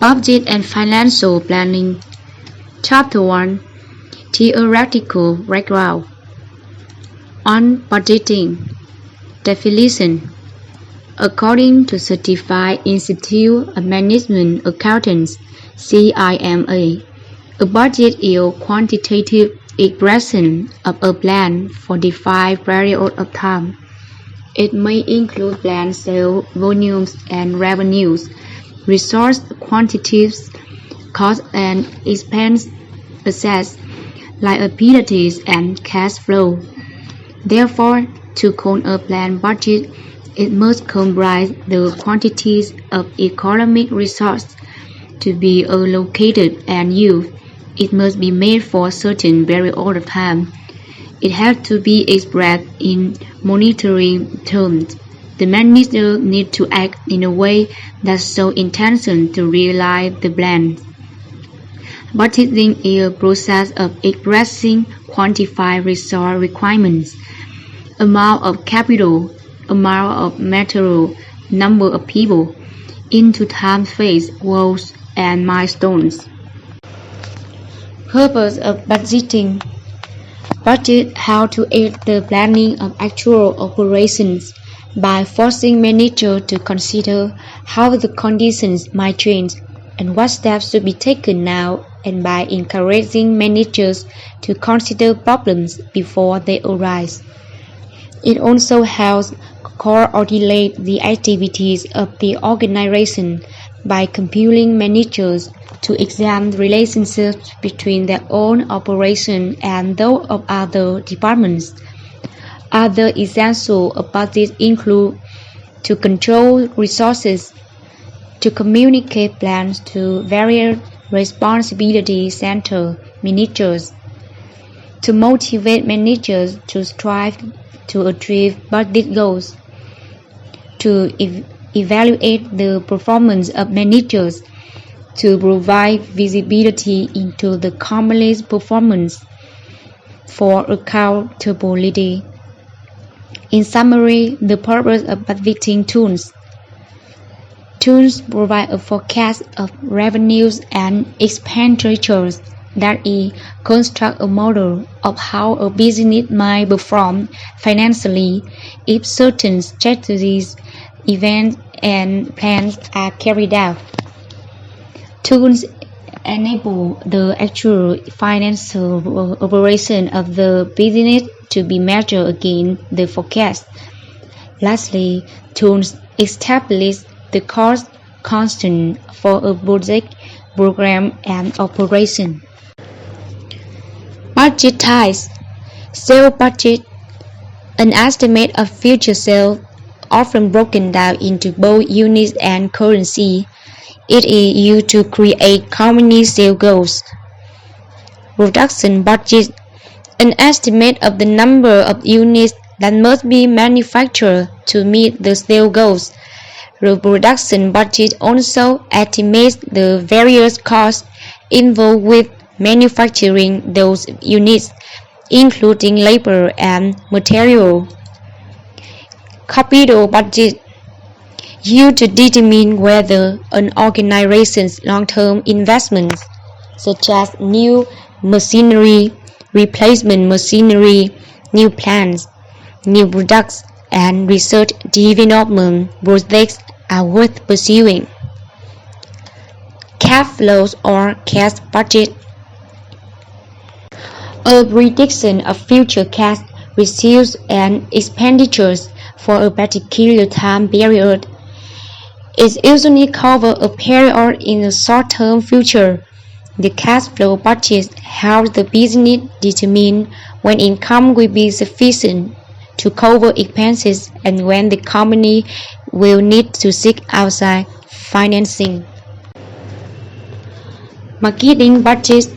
Budget and Financial Planning. Chapter 1. Theoretical Background. On Budgeting. Definition. According to Certified Institute of Management Accountants (CIMA), a budget is a quantitative expression of a plan for defined period of time. It may include planned sales volumes and revenues, resource quantities, cost and expense, assets, liabilities, and cash flow. Therefore, to call a planned budget, it must comprise the quantities of economic resources to be allocated and used. It must be made for a certain period of time. It has to be expressed in monetary terms. The manager needs to act in a way that shows intention to realize the plan. Budgeting is a process of expressing quantified resource requirements, amount of capital, amount of material, number of people, into time phase, goals, and milestones. Purpose of budgeting. Budget how to aid the planning of actual operations by forcing managers to consider how the conditions might change and what steps should be taken now, and by encouraging managers to consider problems before they arise. It also helps coordinate the activities of the organization by compelling managers to examine relationships between their own operation and those of other departments. Other essentials of budget include to control resources, to communicate plans to various responsibility center managers, to motivate managers to strive to achieve budget goals, to evaluate the performance of managers, to provide visibility into the company's performance, for accountability. In summary, the purpose of budgeting tools. Tools provide a forecast of revenues and expenditures, that is, construct a model of how a business might perform financially if certain strategies, events, and plans are carried out. Tools enable the actual financial operation of the business to be measured against the forecast. Lastly, tools establish the cost constant for a project, program, and operation. Budget types. Sales budget, an estimate of future sales, often broken down into both units and currency. It is used to create company sales goals. Production budget, an estimate of the number of units that must be manufactured to meet the sales goals. The production budget also estimates the various costs involved with manufacturing those units, including labor and material. Capital budget, used to determine whether an organization's long-term investments, such as new machinery, replacement machinery, new plants, new products, and research development projects are worth pursuing. Cash flows or cash budget, a prediction of future cash receipts and expenditures for a particular time period. It usually covers a period in the short-term future. The cash flow budget helps the business determine when income will be sufficient to cover expenses and when the company will need to seek outside financing. Marketing budget,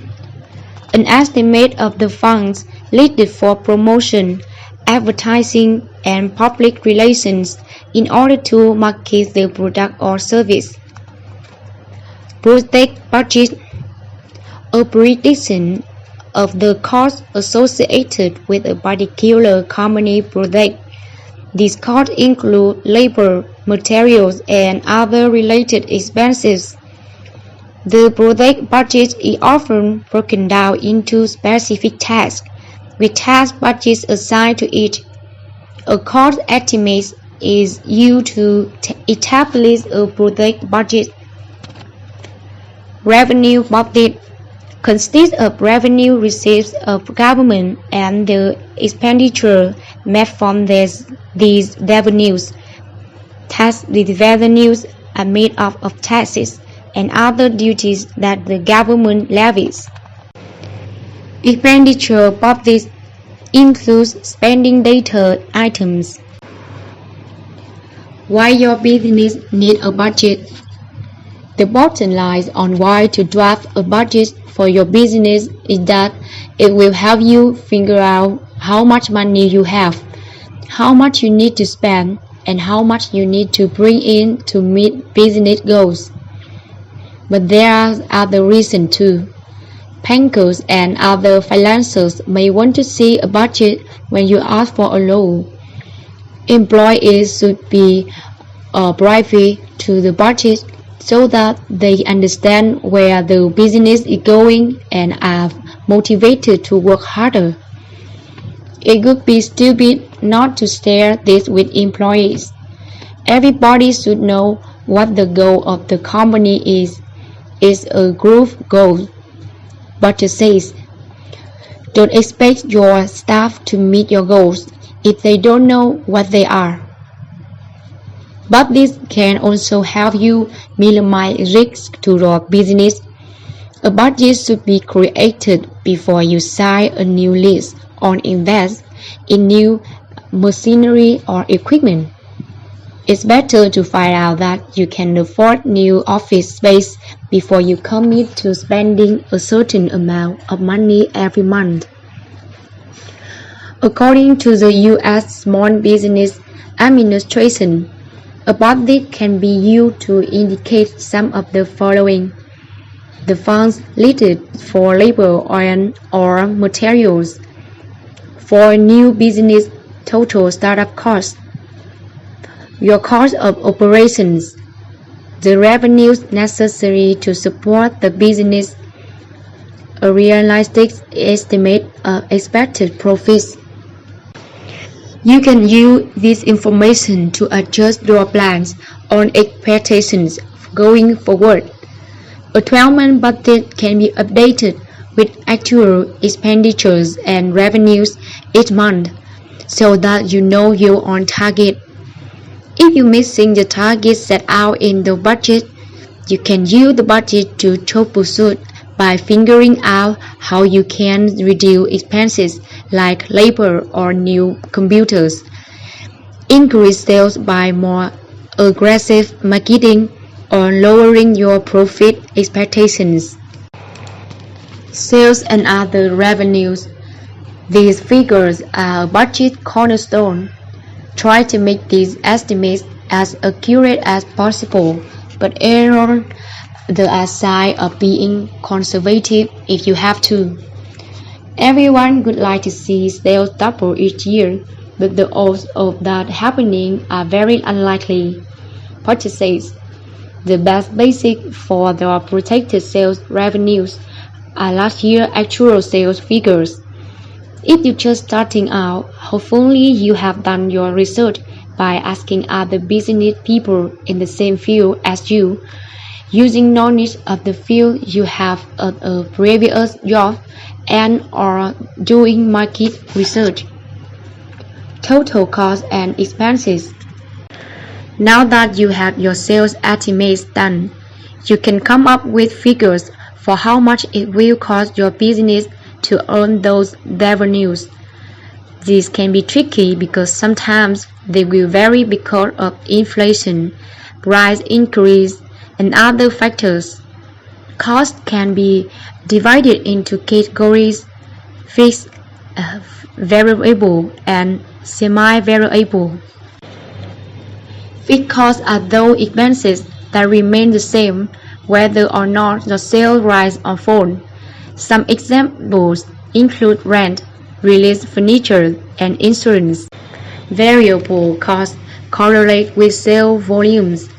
an estimate of the funds needed for promotion, advertising, and public relations in order to market the product or service. Project budget, a prediction of the costs associated with a particular company project. These costs include labor, materials, and other related expenses. The project budget is often broken down into specific tasks, with task budgets assigned to each. A cost estimate is used to establish a project budget. Revenue budget consists of revenue receipts of government and the expenditure made from these revenues. These revenues are made up of taxes and other duties that the government levies. Expenditure budget includes spending data items. Why your business needs a budget? The bottom line on why to draft a budget for your business is that it will help you figure out how much money you have, how much you need to spend, and how much you need to bring in to meet business goals. But there are other reasons too. Bankers and other financiers may want to see a budget when you ask for a loan. Employees should be privy to the budget so that they understand where the business is going and are motivated to work harder. It would be stupid not to share this with employees. Everybody should know what the goal of the company is. It's a group goal. Budget says, don't expect your staff to meet your goals if they don't know what they are. But this can also help you minimize risk to your business. A budget should be created before you sign a new lease or invest in new machinery or equipment. It's better to find out that you can afford new office space before you commit to spending a certain amount of money every month. According to the U.S. Small Business Administration, a budget can be used to indicate some of the following: the funds needed for labor or materials, for a new business total startup cost, your cost of operations, the revenues necessary to support the business, a realistic estimate of expected profits. You can use this information to adjust your plans or expectations going forward. A 12-month budget can be updated with actual expenditures and revenues each month so that you know you're on target. If you're missing the target set out in the budget, you can use the budget to troubleshoot by figuring out how you can reduce expenses like labor or new computers, increase sales by more aggressive marketing, or lowering your profit expectations. Sales and other revenues. These figures are a budget cornerstone. Try to make these estimates as accurate as possible, but err on the side of being conservative if you have to. Everyone would like to see sales double each year, but the odds of that happening are very unlikely. Potter says, the best basic for the projected sales revenues are last year's actual sales figures. If you're just starting out, hopefully you have done your research by asking other business people in the same field as you, using knowledge of the field you have at a previous job, and or doing market research. Total costs and expenses. Now that you have your sales estimates done, you can come up with figures for how much it will cost your business to earn those revenues. This can be tricky because sometimes they will vary because of inflation, price increase, and other factors. Costs can be divided into categories: fixed, variable, and semi-variable. Fixed costs are those expenses that remain the same whether or not the sales rise or fall. Some examples include rent, released furniture, and insurance. Variable costs correlate with sales volumes.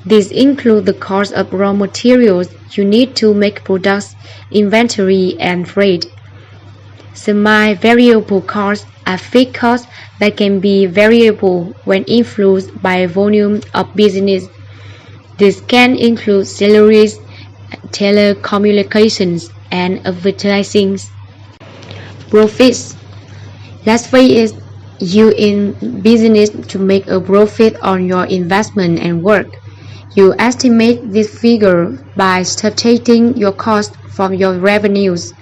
These include the cost of raw materials you need to make products, inventory, and freight. Semi-variable costs are fixed costs that can be variable when influenced by volume of business. This can include salaries, telecommunications, and advertising. Profits. Let's face it, you in business to make a profit on your investment and work. You estimate this figure by subtracting your costs from your revenues.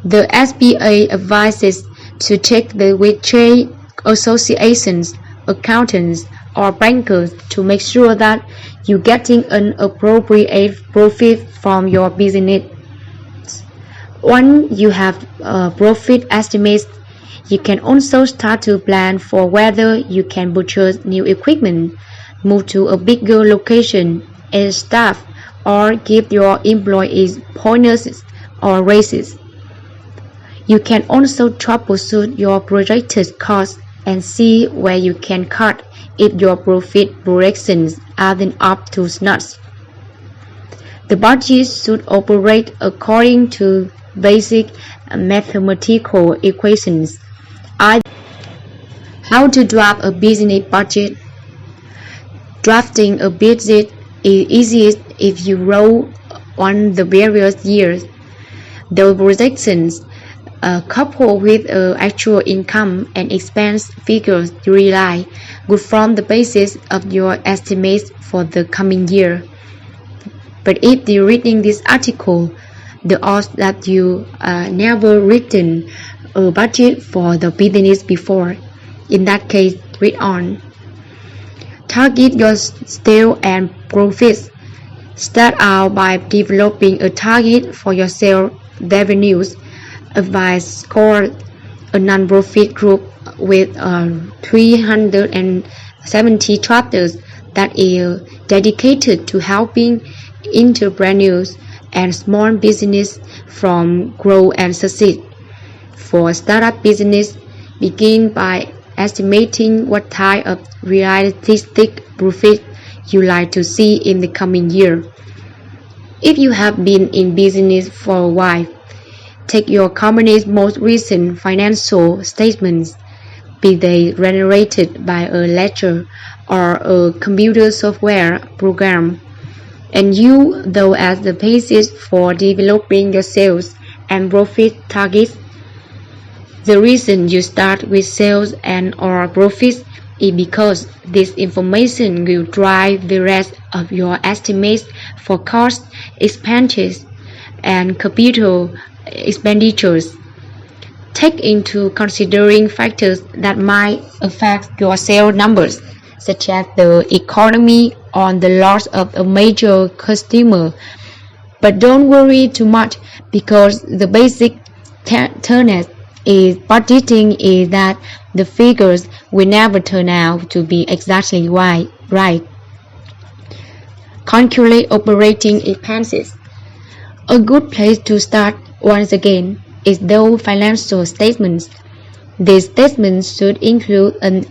The SBA advises to check with trade associations, accountants, or bankers to make sure that you're getting an appropriate profit from your business. Once you have profit estimates, you can also start to plan for whether you can purchase new equipment, move to a bigger location, add staff, or give your employees bonuses or raises. You can also troubleshoot your projected costs and see where you can cut if your profit projections aren't up to snuff. The budget should operate according to basic mathematical equations. How to draft a business budget? Drafting a budget is easiest if you roll on the various years. The projections coupled with actual income and expense figures you realize will form the basis of your estimates for the coming year. But if you're reading this article, the odds that you never written a budget for the business before. In that case, read on. Target your sales and profits. Start out by developing a target for your sales revenues. Advise score a non-profit group with 370 chapters that is dedicated to helping entrepreneurs and small business from grow and succeed. For startup business, begin by estimating what type of realistic profit you like to see in the coming year. If you have been in business for a while, take your company's most recent financial statements, be they generated by a ledger or a computer software program, and use those as the basis for developing your sales and profit targets. The reason you start with sales and or profits is because this information will drive the rest of your estimates for cost, expenses, and capital expenditures. Take into considering factors that might affect your sales numbers, such as the economy or the loss of a major customer. But don't worry too much, because the basic tenet is budgeting is that the figures will never turn out to be exactly right. Calculate operating expenses. A good place to start, once again, is those financial statements. These statements should include an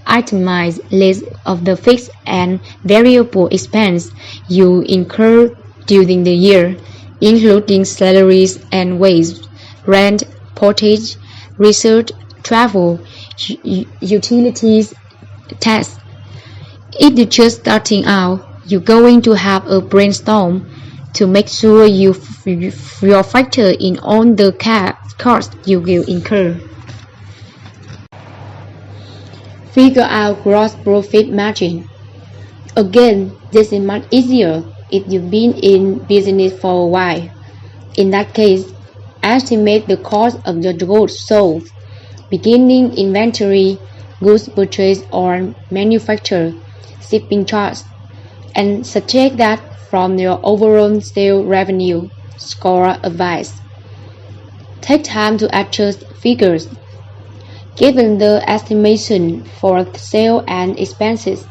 itemized list of the fixed and variable expense you incur during the year, including salaries and wages, rent, portage, research, travel, utilities, tax. If you're just starting out, you're going to have a brainstorm to make sure you factor in all the costs you will incur. Figure out gross profit margin. Again, this is much easier if you've been in business for a while. In that case, estimate the cost of your goods sold, beginning inventory, goods purchased or manufactured, shipping charges, and subtract that from your overall sales revenue. Score advice. Take time to adjust figures. Given the estimation for sales and expenses,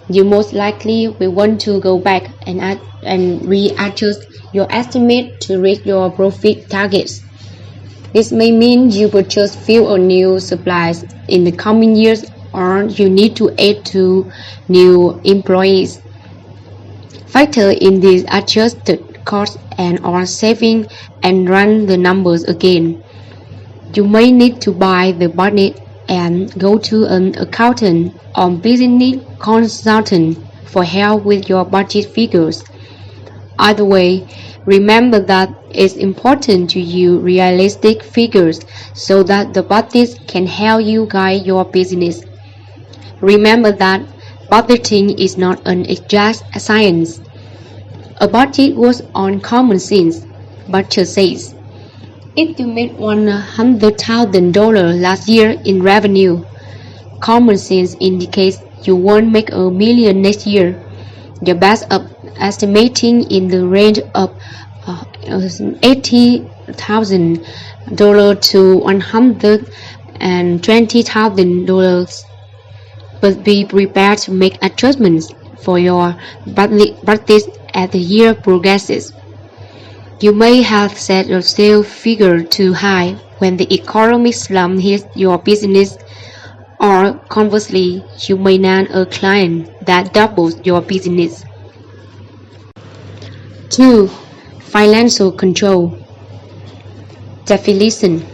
you most likely will want to go back and readjust your estimate to reach your profit targets. This may mean you purchase fewer new supplies in the coming years, or you need to add 2 new employees. Factor in these adjusted costs and or saving and run the numbers again. You may need to buy the budget and go to an accountant or business consultant for help with your budget figures. Either way, remember that it's important to use realistic figures so that the budget can help you guide your business. Remember that budgeting is not an exact science. A budget was on common sense, Butcher says. If you made $100,000 last year in revenue, common sense indicates you won't make a million next year. Your best estimating in the range of $80,000 to $120,000, but be prepared to make adjustments for your budget as the year progresses. You may have set your sales figure too high when the economic slump hits your business, or conversely, you may land a client that doubles your business. 2. Financial control. Definition.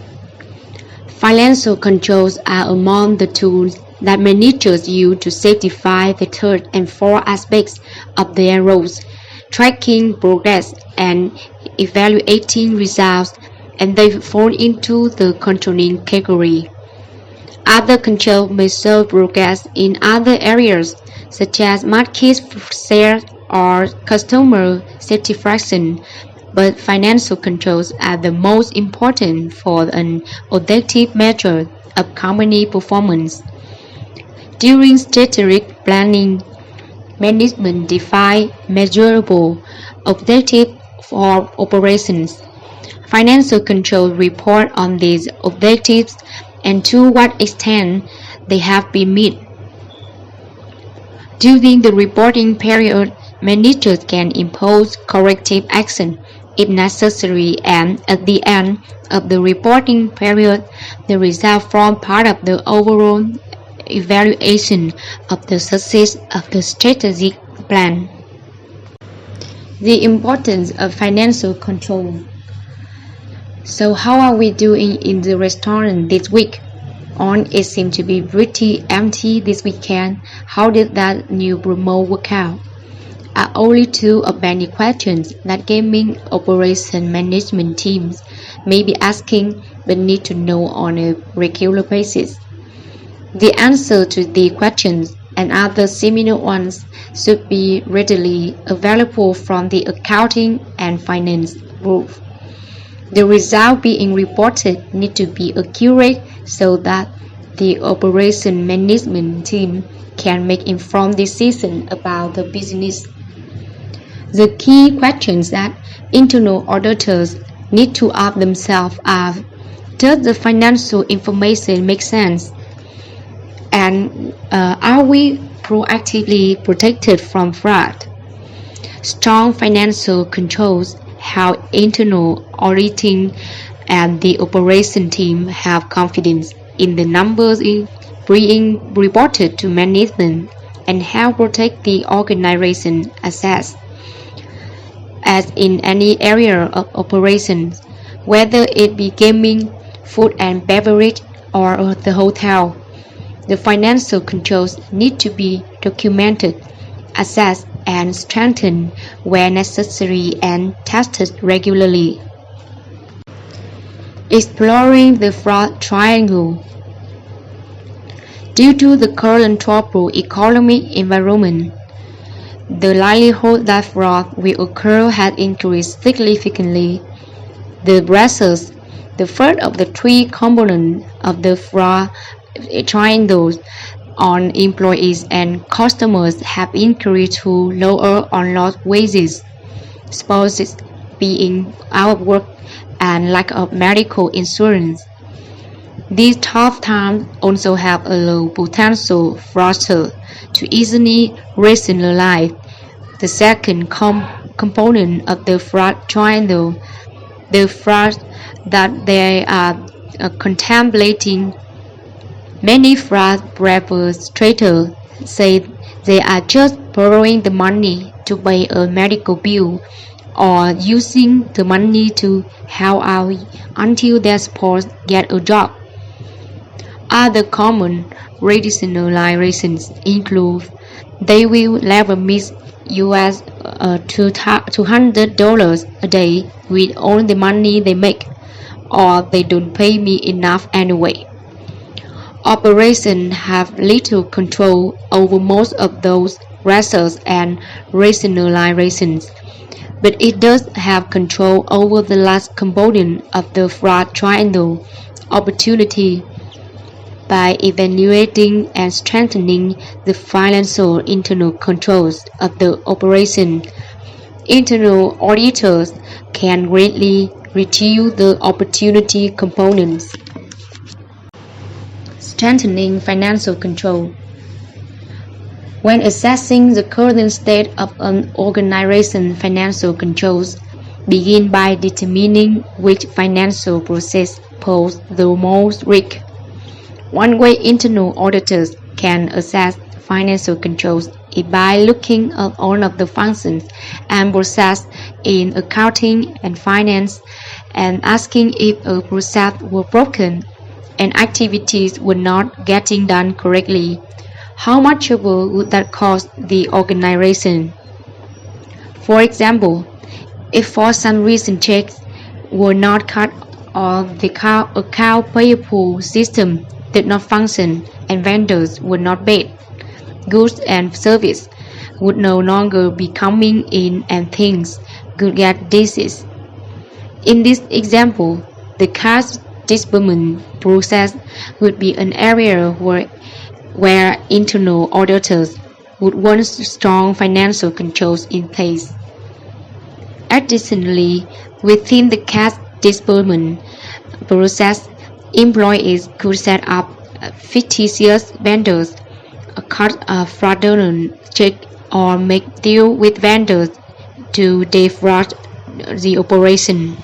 Financial controls are among the tools that managers use to satisfy the third and fourth aspects of their roles: tracking progress and evaluating results, and they fall into the controlling category. Other controls may show progress in other areas, such as market share or customer satisfaction, but financial controls are the most important for an objective measure of company performance. During strategic planning, management defines measurable objectives for operations. Financial controls report on these objectives and to what extent they have been met. During the reporting period, managers can impose corrective action if necessary, and at the end of the reporting period, the results form part of the overall evaluation of the success of the strategic plan. The importance of financial control. So how are we doing in the restaurant this week? It seemed to be pretty empty this weekend. How did that new promo work out? Are only two of many questions that gaming operation management teams may be asking but need to know on a regular basis. The answer to the questions and other similar ones should be readily available from the accounting and finance group. The results being reported need to be accurate so that the operation management team can make informed decisions about the business. The key questions that internal auditors need to ask themselves are: does the financial information make sense? And are we proactively protected from fraud? Strong financial controls help internal auditing and the operation team have confidence in the numbers being reported to management and help protect the organization assets. As in any area of operations, whether it be gaming, food and beverage, or the hotel, the financial controls need to be documented, assessed, and strengthened where necessary and tested regularly. Exploring the fraud triangle. Due to the current troubled economic environment, the likelihood that fraud will occur has increased significantly. The braces, the first of the three components of the fraud triangle on employees and customers, have increased to lower or lost wages, spouses being out of work, and lack of medical insurance. These tough times also have a low potential fraudster to easily rationalize the second component of the fraud triangle, the fraud that they are contemplating. Many fraud perpetrators say they are just borrowing the money to pay a medical bill or using the money to help out until their spouse get a job. Other common rationalizations include they will never miss US $200 a day with all the money they make, or they don't pay me enough anyway. Operations have little control over most of those reasons and rationalizations, but it does have control over the last component of the fraud triangle, opportunity. By evaluating and strengthening the financial internal controls of the operation, internal auditors can greatly reduce the opportunity components. Strengthening financial control. When assessing the current state of an organization's financial controls, begin by determining which financial process poses the most risk. One way internal auditors can assess financial controls is by looking at all of the functions and processes in accounting and finance and asking if a process was broken and activities were not getting done correctly. How much trouble would that cost the organization? For example, if for some reason checks were not cut or the account payable system did not function and vendors were not paid, goods and services would no longer be coming in and things could get diseased. In this example, the cash disbursement process would be an area where internal auditors would want strong financial controls in place. Additionally, within the cash disbursement process, employees could set up fictitious vendors, cut a fraudulent check, or make deals with vendors to defraud the operation.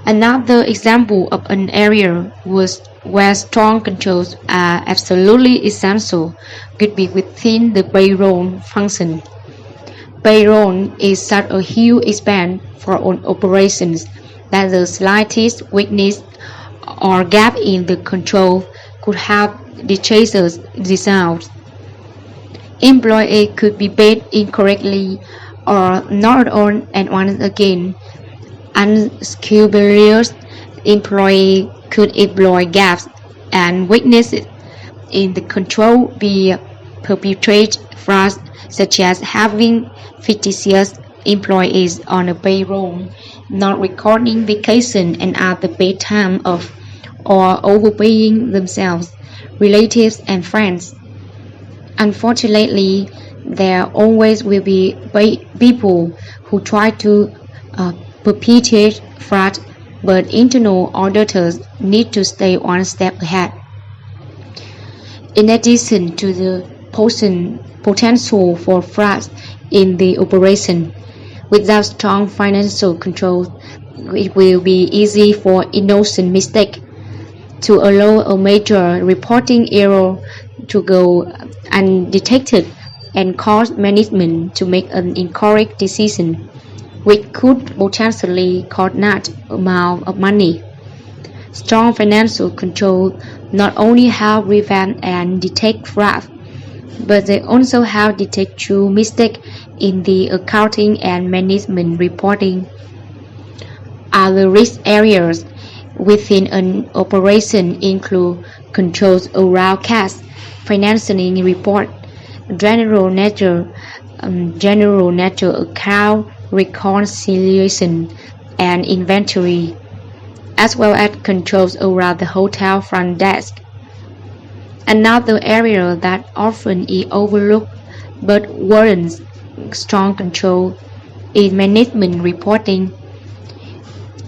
Another example of an area where strong controls are absolutely essential could be within the payroll function. Payroll is such a huge expense for operations that the slightest weakness or gap in the control could have disastrous results. Employees could be paid incorrectly or not at all, and once again, unscrupulous employees could exploit gaps and weaknesses in the control via perpetrate frauds such as having fictitious employees on a payroll, not recording vacation and other paid time off, or overpaying themselves, relatives and friends. Unfortunately, there always will be people who try to perpetuate fraud, but internal auditors need to stay one step ahead. In addition to the potential for fraud in the operation, without strong financial control, it will be easy for innocent mistake to allow a major reporting error to go undetected and cause management to make an incorrect decision, which could potentially cost large amounts of money. Strong financial control not only help prevent and detect fraud, but they also help detect true mistakes in the accounting and management reporting. Other risk areas within an operation include controls around cash, financing report, general nature account reconciliation, and inventory, as well as controls around the hotel front desk. Another area that often is overlooked but warrants strong control is management reporting.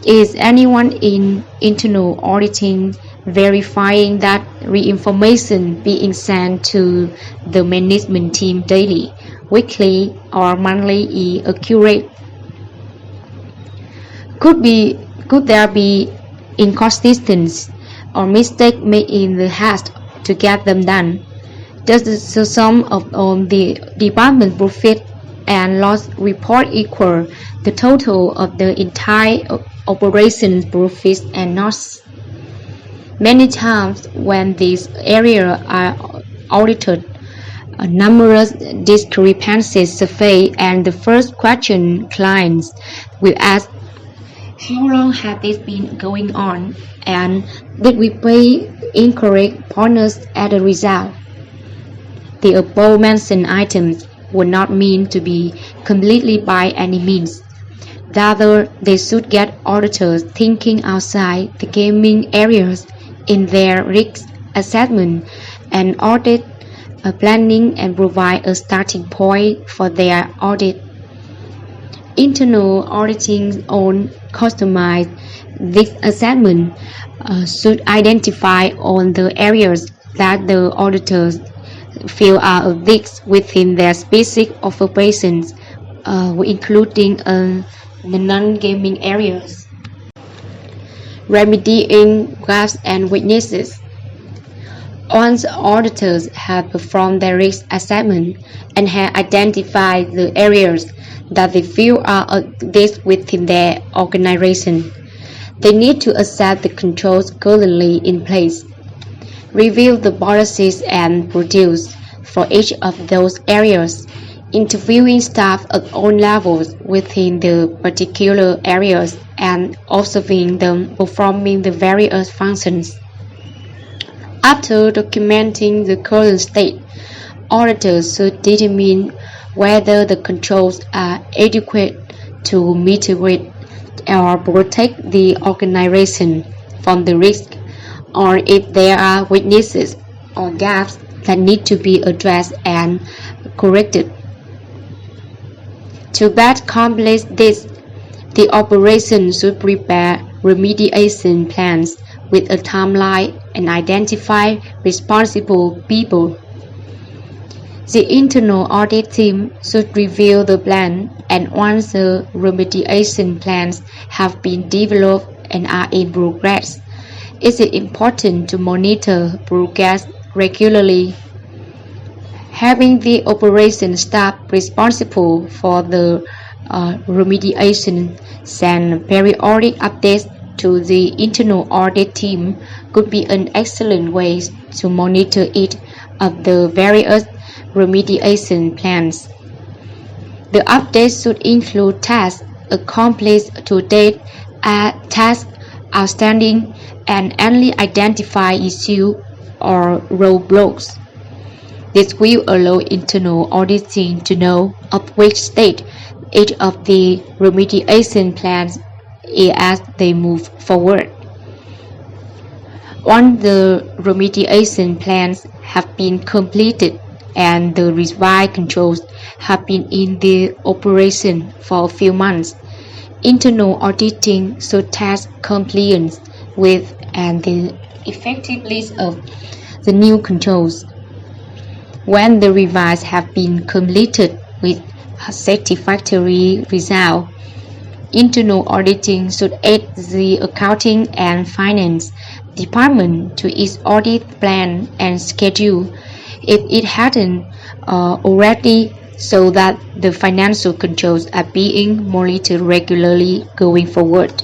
Is anyone in internal auditing verifying that information being sent to the management team daily, weekly, or monthly is accurate? Could there be inconsistencies or mistakes made in the haste to get them done? Does the sum of all the department profit and loss report equal the total of the entire operation's profits and loss. Many times when these areas are audited, numerous discrepancies surface, and the first question clients will ask, how long has this been going on, and did we pay incorrect partners as a result? The above-mentioned items were not meant to be completely by any means. Rather, they should get auditors thinking outside the gaming areas in their risk assessment and audit planning and provide a starting point for their audit. Internal auditing on customized risk assessment should identify all the areas that the auditors feel are a risk within their specific operations, including the non-gaming areas. Remedying gaps and weaknesses. Once auditors have performed their risk assessment and have identified the areas that they feel are a risk within their organization, they need to assess the controls currently in place, review the policies and procedures for each of those areas, interviewing staff at all levels within the particular areas, and observing them performing the various functions. After documenting the current state, auditors should determine whether the controls are adequate to mitigate or protect the organization from the risk, or if there are weaknesses or gaps that need to be addressed and corrected. To best accomplish this, the operation should prepare remediation plans with a timeline and identify responsible people. The internal audit team should review the plan, and once the remediation plans have been developed and are in progress, it is important to monitor progress regularly. Having the operation staff responsible for the remediation send periodic updates to the internal audit team could be an excellent way to monitor each of the various remediation plans. The updates should include tasks accomplished to date, tasks outstanding, and only identify issues or roadblocks. This will allow internal audit team to know of which state each of the remediation plans is as they move forward. Once the remediation plans have been completed and the revised controls have been in the operation for a few months, internal auditing should test compliance with and the effectiveness of the new controls. When the revisions have been completed with a satisfactory result, internal auditing should aid the accounting and finance department to its audit plan and schedule if it hadn't already, so that the financial controls are being monitored regularly going forward.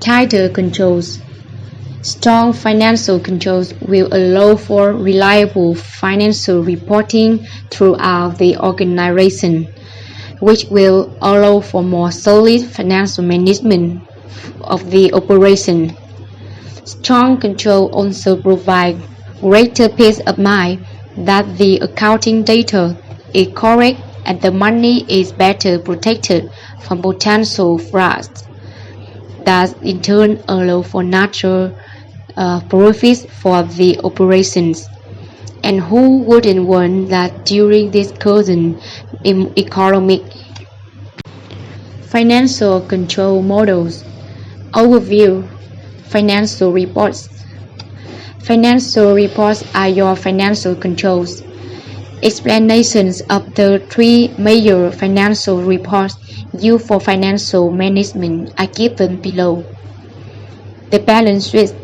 Tighter controls. Strong financial controls will allow for reliable financial reporting throughout the organization, which will allow for more solid financial management of the operation. Strong control also provide greater peace of mind that the accounting data is correct and the money is better protected from potential frauds. Thus, in turn, allow for natural profits for the operations. And who wouldn't want that during this current economic? Financial control models. Overview. Financial reports. Financial reports are your financial controls. Explanations of the three major financial reports used for financial management are given below. The balance sheet.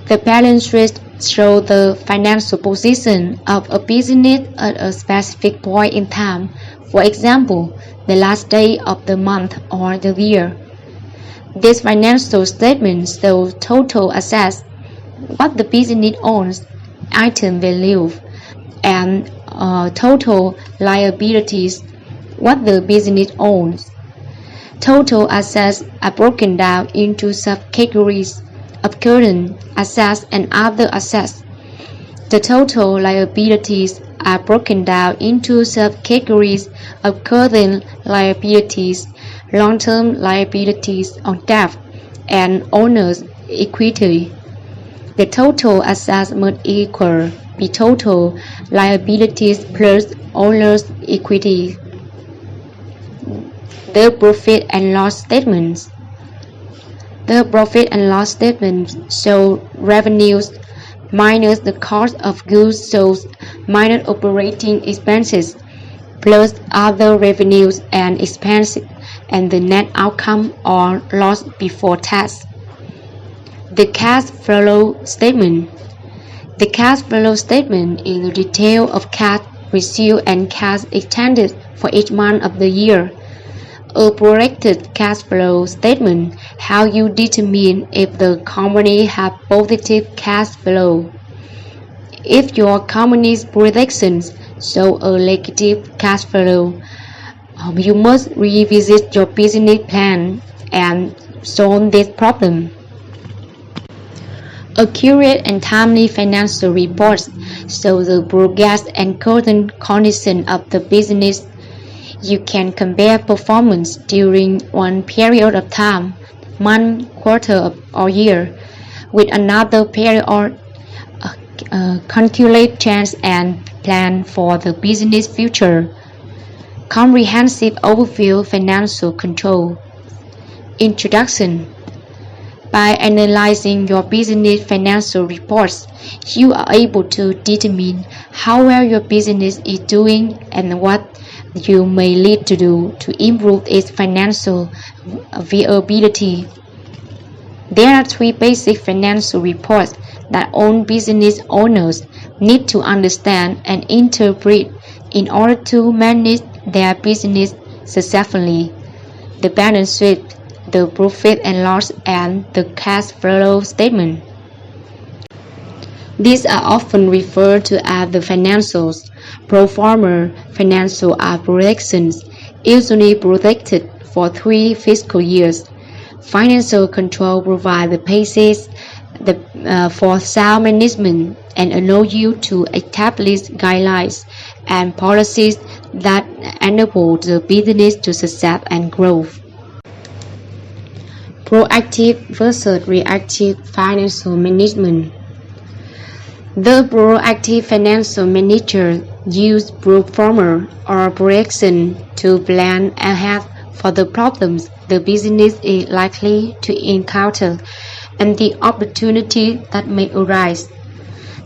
The balance sheet show the financial position of a business at a specific point in time, for example, the last day of the month or the year. These financial statements show total assets, what the business owns, item value, and total liabilities, what the business owns. Total assets are broken down into subcategories of current assets and other assets. The total liabilities are broken down into subcategories of current liabilities, long-term liabilities on debt, and owner's equity. The total assets must equal the total liabilities plus owner's equity. The profit and loss statements. The profit and loss statements show revenues minus the cost of goods sold minus operating expenses plus other revenues and expenses and the net outcome or loss before tax. The cash flow statement. The cash flow statement is the detail of cash received and cash expended for each month of the year. A projected cash flow statement, how you determine if the company has positive cash flow. If your company's projections show a negative cash flow, you must revisit your business plan and solve this problem. Accurate and timely financial reports show the progress and current condition of the business. You can compare performance during one period of time, month, quarter, or year, with another period, calculate trends and plan for the business future. Comprehensive overview financial control. Introduction. By analyzing your business financial reports, you are able to determine how well your business is doing and what you may need to do to improve its financial viability. There are three basic financial reports that all business owners need to understand and interpret in order to manage their business successfully: the balance sheet, the profit and loss, and the cash flow statement. These are often referred to as the financials. Pro forma financial are projections, usually projected for 3 fiscal years. Financial control provides the basis for sound management and allow you to establish guidelines and policies that enable the business to succeed and growth. Proactive versus reactive financial management. The proactive financial manager uses pro forma or projection to plan ahead for the problems the business is likely to encounter and the opportunities that may arise.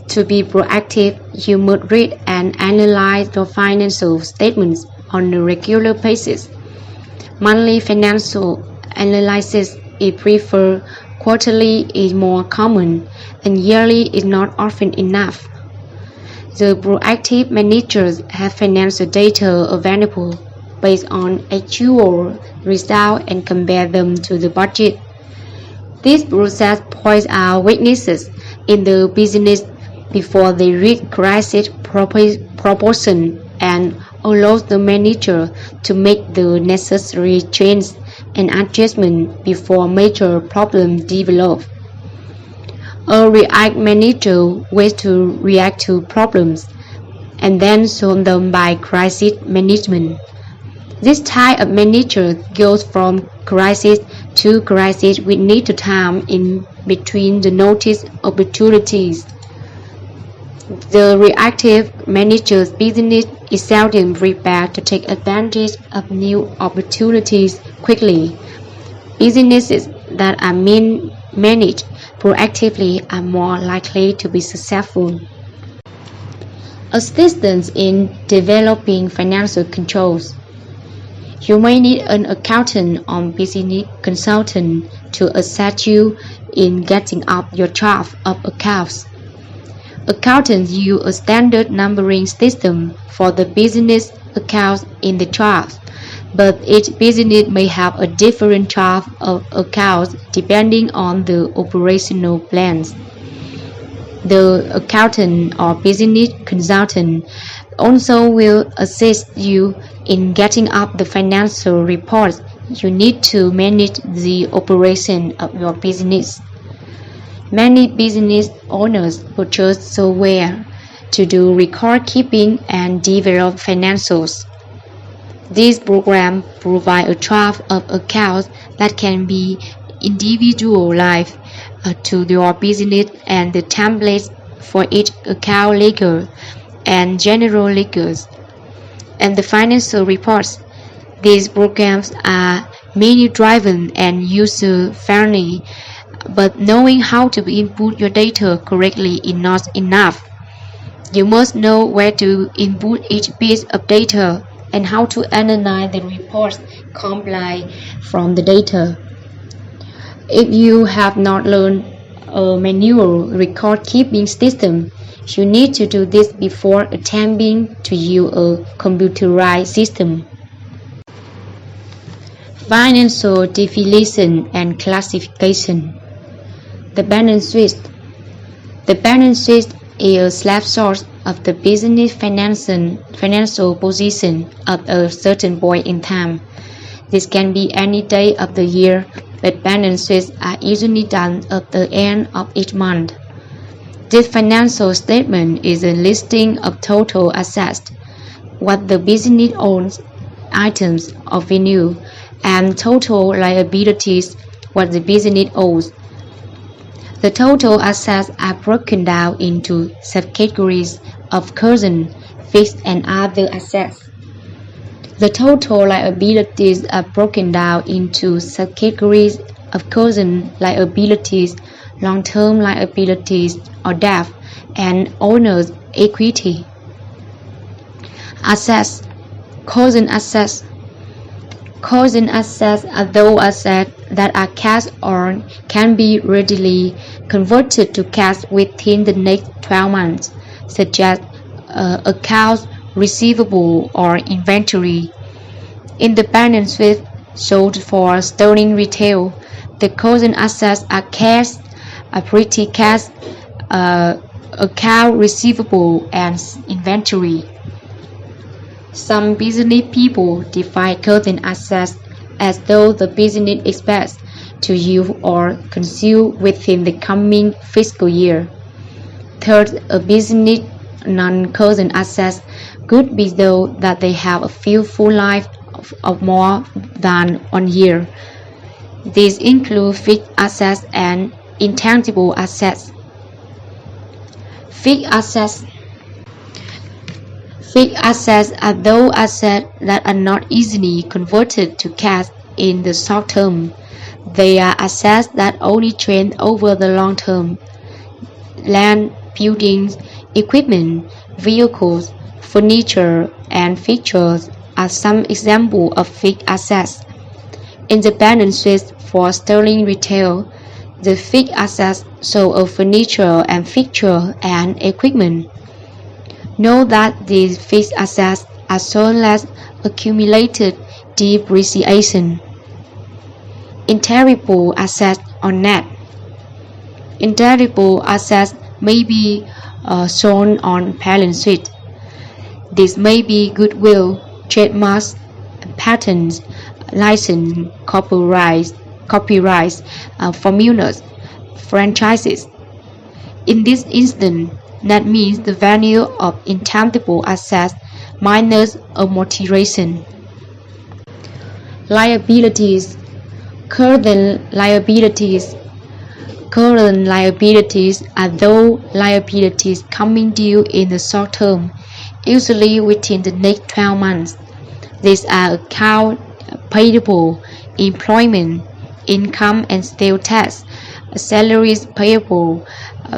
To be proactive, you must read and analyze your financial statements on a regular basis. Monthly financial analysis is preferred, quarterly is more common, and yearly is not often enough. The proactive managers have financial data available based on actual results and compare them to the budget. This process points out weaknesses in the business before they reach crisis proportion and allows the manager to make the necessary changes and adjustment before major problems develop. A react manager waits to react to problems and then solve them by crisis management. This type of manager goes from crisis to crisis with little time in between the notice opportunities. The reactive manager's business is seldom prepared to take advantage of new opportunities quickly. Businesses that are managed proactively are more likely to be successful. Assistance in developing financial controls. You may need an accountant or business consultant to assist you in getting up your chart of accounts. Accountants use a standard numbering system for the business accounts in the chart, but each business may have a different chart of accounts depending on the operational plans. The accountant or business consultant also will assist you in getting up the financial reports you need to manage the operation of your business. Many business owners purchase software to do record keeping and develop financials. These programs provide a draft of accounts that can be individualized to your business and the templates for each account ledger and general ledgers, and the financial reports. These programs are menu-driven and user-friendly, but knowing how to input your data correctly is not enough. You must know where to input each piece of data and how to analyze the reports compiled from the data. If you have not learned a manual record-keeping system, you need to do this before attempting to use a computerized system. Financial definition and classification. The balance sheet. The balance sheet is a snapshot of the business financial position at a certain point in time. This can be any day of the year, but balance sheets are usually done at the end of each month. This financial statement is a listing of total assets, what the business owns, items of value, and total liabilities, what the business owes. The total assets are broken down into subcategories of current, fixed, and other assets. The total liabilities are broken down into subcategories of current liabilities, long-term liabilities or debt, and owner's equity. Assets. Current assets. Current assets are those assets that are cash or can be readily converted to cash within the next 12 months, such as accounts receivable or inventory. In the balance sheet sold for sterling retail, the current assets are cash, petty cash, account receivable, and inventory. Some business people define current assets as though the business expects to use or consume within the coming fiscal year. Third, a business non-current assets could be those that they have a full life of more than 1 year. These include fixed assets and intangible assets. Fixed assets. Fixed assets are those assets that are not easily converted to cash in the short term. They are assets that only trend over the long term. Land, buildings, equipment, vehicles, furniture, and fixtures are some examples of fixed assets. In the balance sheet for sterling retail, the fixed assets show a furniture and fixture and equipment. Note that these fixed assets are shown as accumulated depreciation. Intangible assets or net. Intangible assets may be shown on balance sheet. This may be goodwill, trademarks, patents, license, copyrights, formulas, franchises. In this instance, net means the value of intangible assets minus amortization. Liabilities. Current liabilities. Current liabilities are those liabilities coming due in the short term, usually within the next 12 months. These are accounts payable, employment, income and sales tax, salaries payable,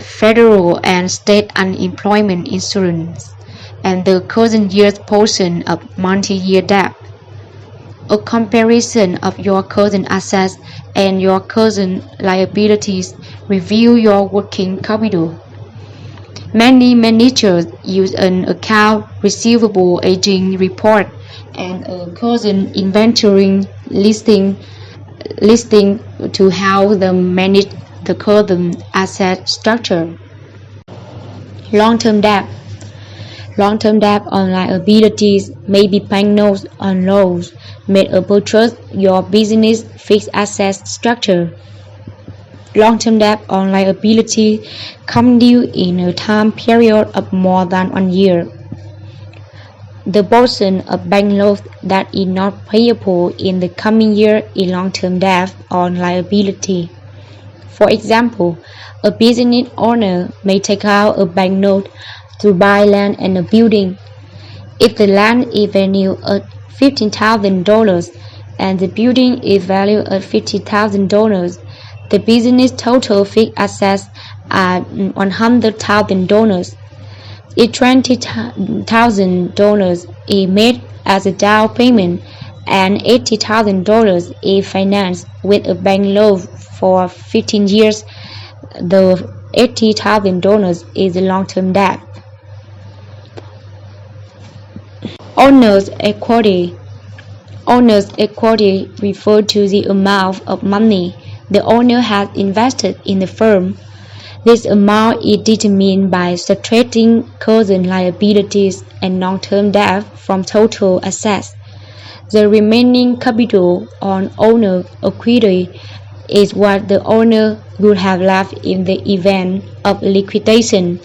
federal and state unemployment insurance, and the current year's portion of multi-year debt. A comparison of your current assets and your current liabilities reveal your working capital. Many managers use an account receivable aging report and a cousin inventory listing to help them manage the current asset structure. Long-term debt. Long-term debt on liabilities may be bank notes on loans made to purchase your business fixed asset structure. Long-term debt on liability come due in a time period of more than 1 year. The portion of bank loans that is not payable in the coming year is long-term debt on liability. For example, a business owner may take out a bank note to buy land and a building. If the land is valued at $15,000 and the building is valued at $50,000, the business total fixed assets are $100,000. If $20,000 is made as a down payment and $80,000 is financed with a bank loan for 15 years, the $80,000 is a long-term debt. Owner's equity. Owner's equity refers to the amount of money the owner has invested in the firm. This amount is determined by subtracting current liabilities and long-term debt from total assets. The remaining capital on owner equity is what the owner would have left in the event of liquidation,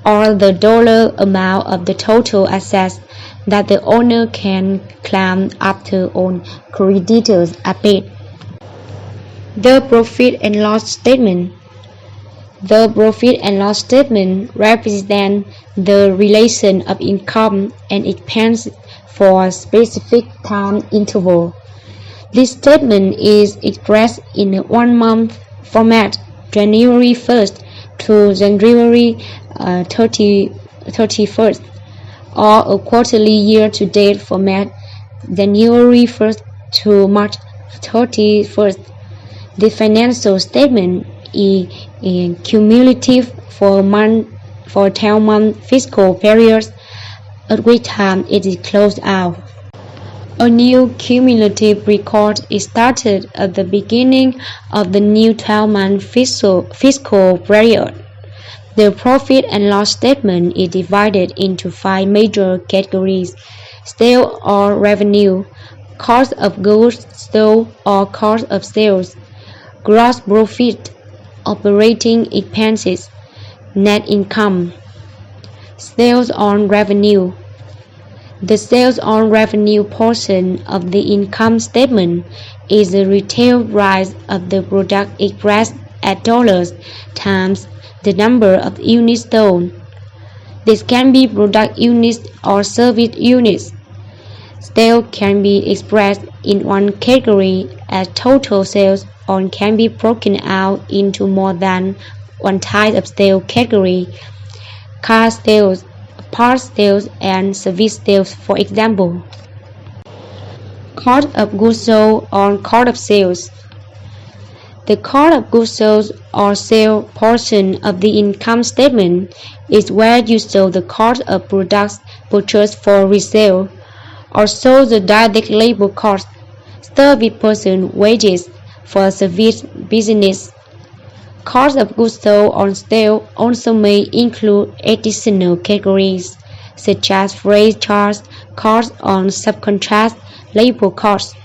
or the dollar amount of the total assets that the owner can claim after all creditors are paid. The profit and loss statement. The profit and loss statement represents the relation of income and expense for a specific time interval. This statement is expressed in a 1-month format, January 1st to January 31st, or a quarterly year-to-date format, January 1st to March 31st. The financial statement is cumulative for 12-month fiscal periods, at which time it is closed out. A new cumulative record is started at the beginning of the new 12-month fiscal period. The profit and loss statement is divided into 5 major categories: sales or revenue, cost of goods sold or cost of sales, gross profit, operating expenses, net income. Sales on revenue. The sales on revenue portion of the income statement is the retail price of the product expressed at dollars times the number of units sold. This can be product units or service units. Sales can be expressed in one category as total sales or can be broken out into more than one type of sales category: car sales, parts sales, and service sales, for example. Cost of goods sold or cost of sales. The cost of goods sold or sale portion of the income statement is where you show the cost of products purchased for resale, or show the direct labor cost, service person wages for a service business. Cost of goods sold on sale also may include additional categories such as freight charge, costs on subcontract, labor costs.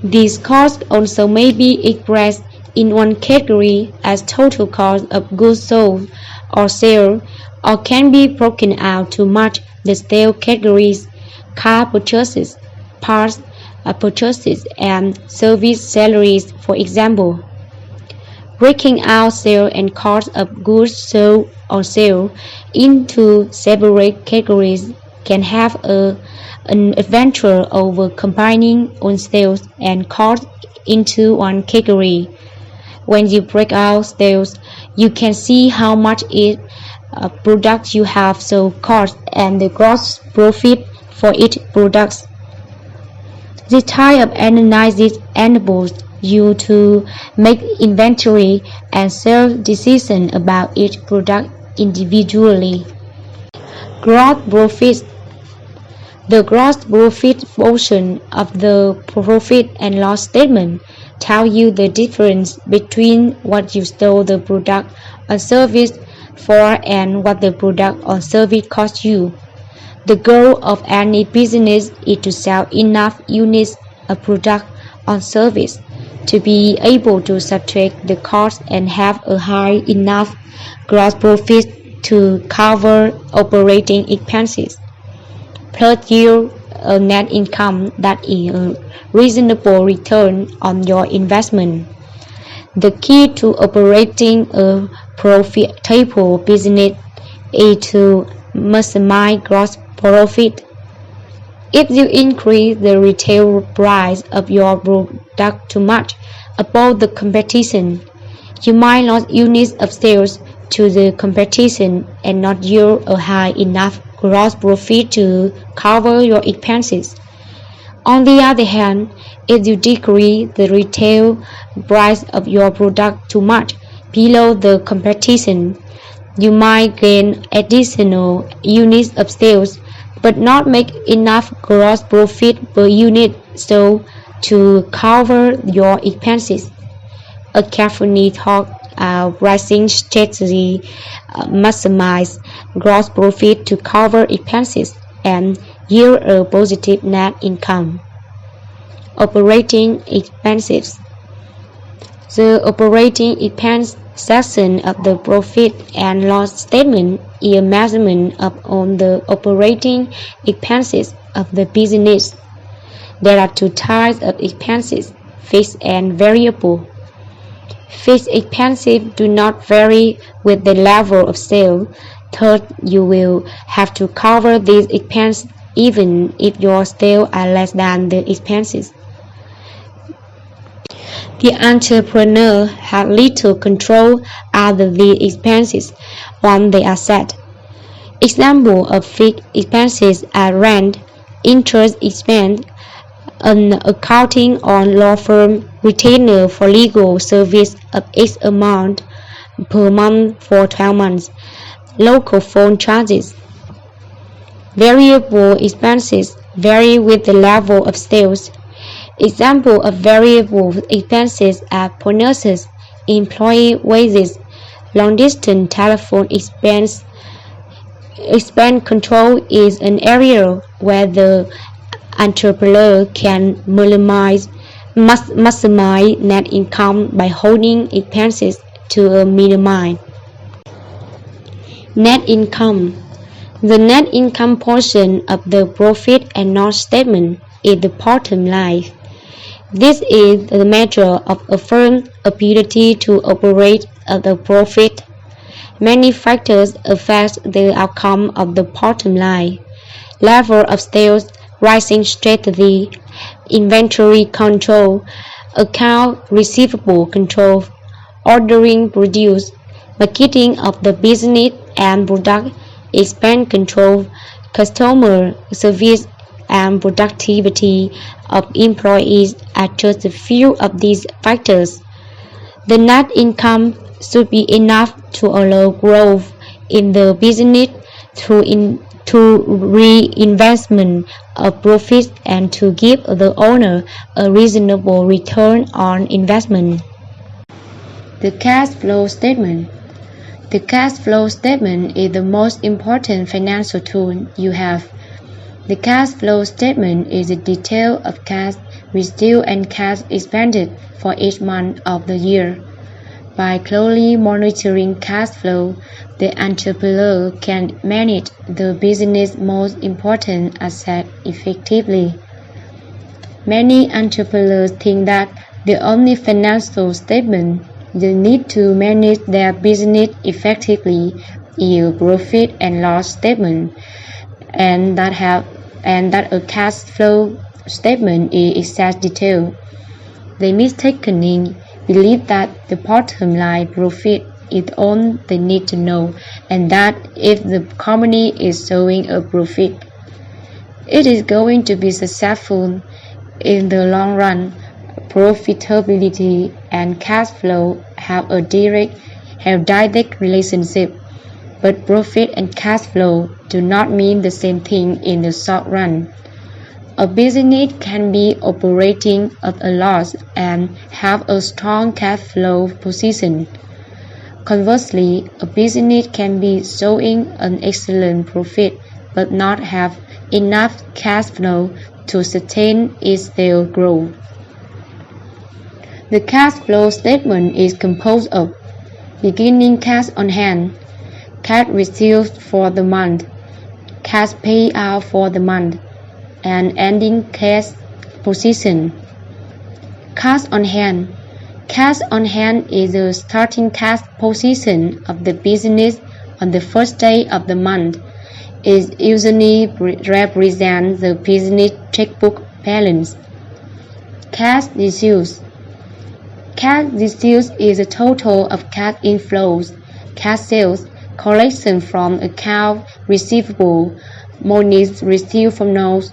These costs also may be expressed in one category as total cost of goods sold or sale, or can be broken out to match the sale categories: car purchases, parts purchases, and service salaries, for example. Breaking out sale and cost of goods sold or sale into separate categories can have an advantage over combining on sales and cost into one category. When you break out sales, you can see how much each product you have sold cost and the gross profit for each product. This type of analysis enables you to make inventory and sales decisions about each product individually. Gross profit. The gross profit portion of the profit and loss statement tells you the difference between what you sold the product or service for and what the product or service cost you. The goal of any business is to sell enough units of product or service to be able to subtract the cost and have a high enough gross profit to cover operating expenses. Plus yield a net income that is a reasonable return on your investment. The key to operating a profitable business is to maximize gross profit. If you increase the retail price of your product too much above the competition, you might lose units of sales to the competition and not yield a high enough gross profit to cover your expenses. On the other hand, if you decrease the retail price of your product too much below the competition, you might gain additional units of sales but not make enough gross profit per unit sold to cover your expenses. A carefully thought out pricing strategy maximizes gross profit to cover expenses and yield a positive net income. Operating expenses. The operating expense section of the profit and loss statement is a measurement on the operating expenses of the business. There are two types of expenses, fixed and variable. Fixed expenses do not vary with the level of sale. Third, you will have to cover these expenses even if your sales are less than the expenses. The entrepreneur has little control over the expenses once they are set. Examples of fixed expenses are rent, interest expense, an accounting or law firm retainer for legal service of X amount per month for 12 months, local phone charges. Variable expenses vary with the level of sales. Examples of variable expenses are bonuses, employee wages, long-distance telephone expense. Expense control is an area where the entrepreneur can maximize net income by holding expenses to a minimum. Net income. The net income portion of the profit and loss statement is the bottom line. This is the measure of a firm's ability to operate at a profit. Many factors affect the outcome of the bottom line: level of sales, pricing strategy, inventory control, account receivable control, ordering produce, marketing of the business and product, expense control, customer service, and productivity of employees are just a few of these factors. The net income should be enough to allow growth in the business through reinvestment of profits and to give the owner a reasonable return on investment. The cash flow statement. The cash flow statement is the most important financial tool you have. The cash flow statement is a detail of cash received and cash expended for each month of the year. By closely monitoring cash flow, the entrepreneur can manage the business' most important asset effectively. Many entrepreneurs think that the only financial statement they need to manage their business effectively is a profit and loss statement, and that a cash flow statement is exact detail. They mistakenly believe that the bottom line profit is all they need to know, and that if the company is showing a profit, it is going to be successful in the long run. Profitability and cash flow have direct relationship. but profit and cash flow do not mean the same thing in the short run. A business can be operating at a loss and have a strong cash flow position. Conversely, a business can be showing an excellent profit but not have enough cash flow to sustain its sales growth. The cash flow statement is composed of beginning cash on hand, cash received for the month, cash paid out for the month, and ending cash position. Cash on hand. Cash on hand is the starting cash position of the business on the first day of the month. It usually represents the business checkbook balance. Cash receipts. Cash receipts is a total of cash inflows, cash sales, collection from account receivable, monies received from notes.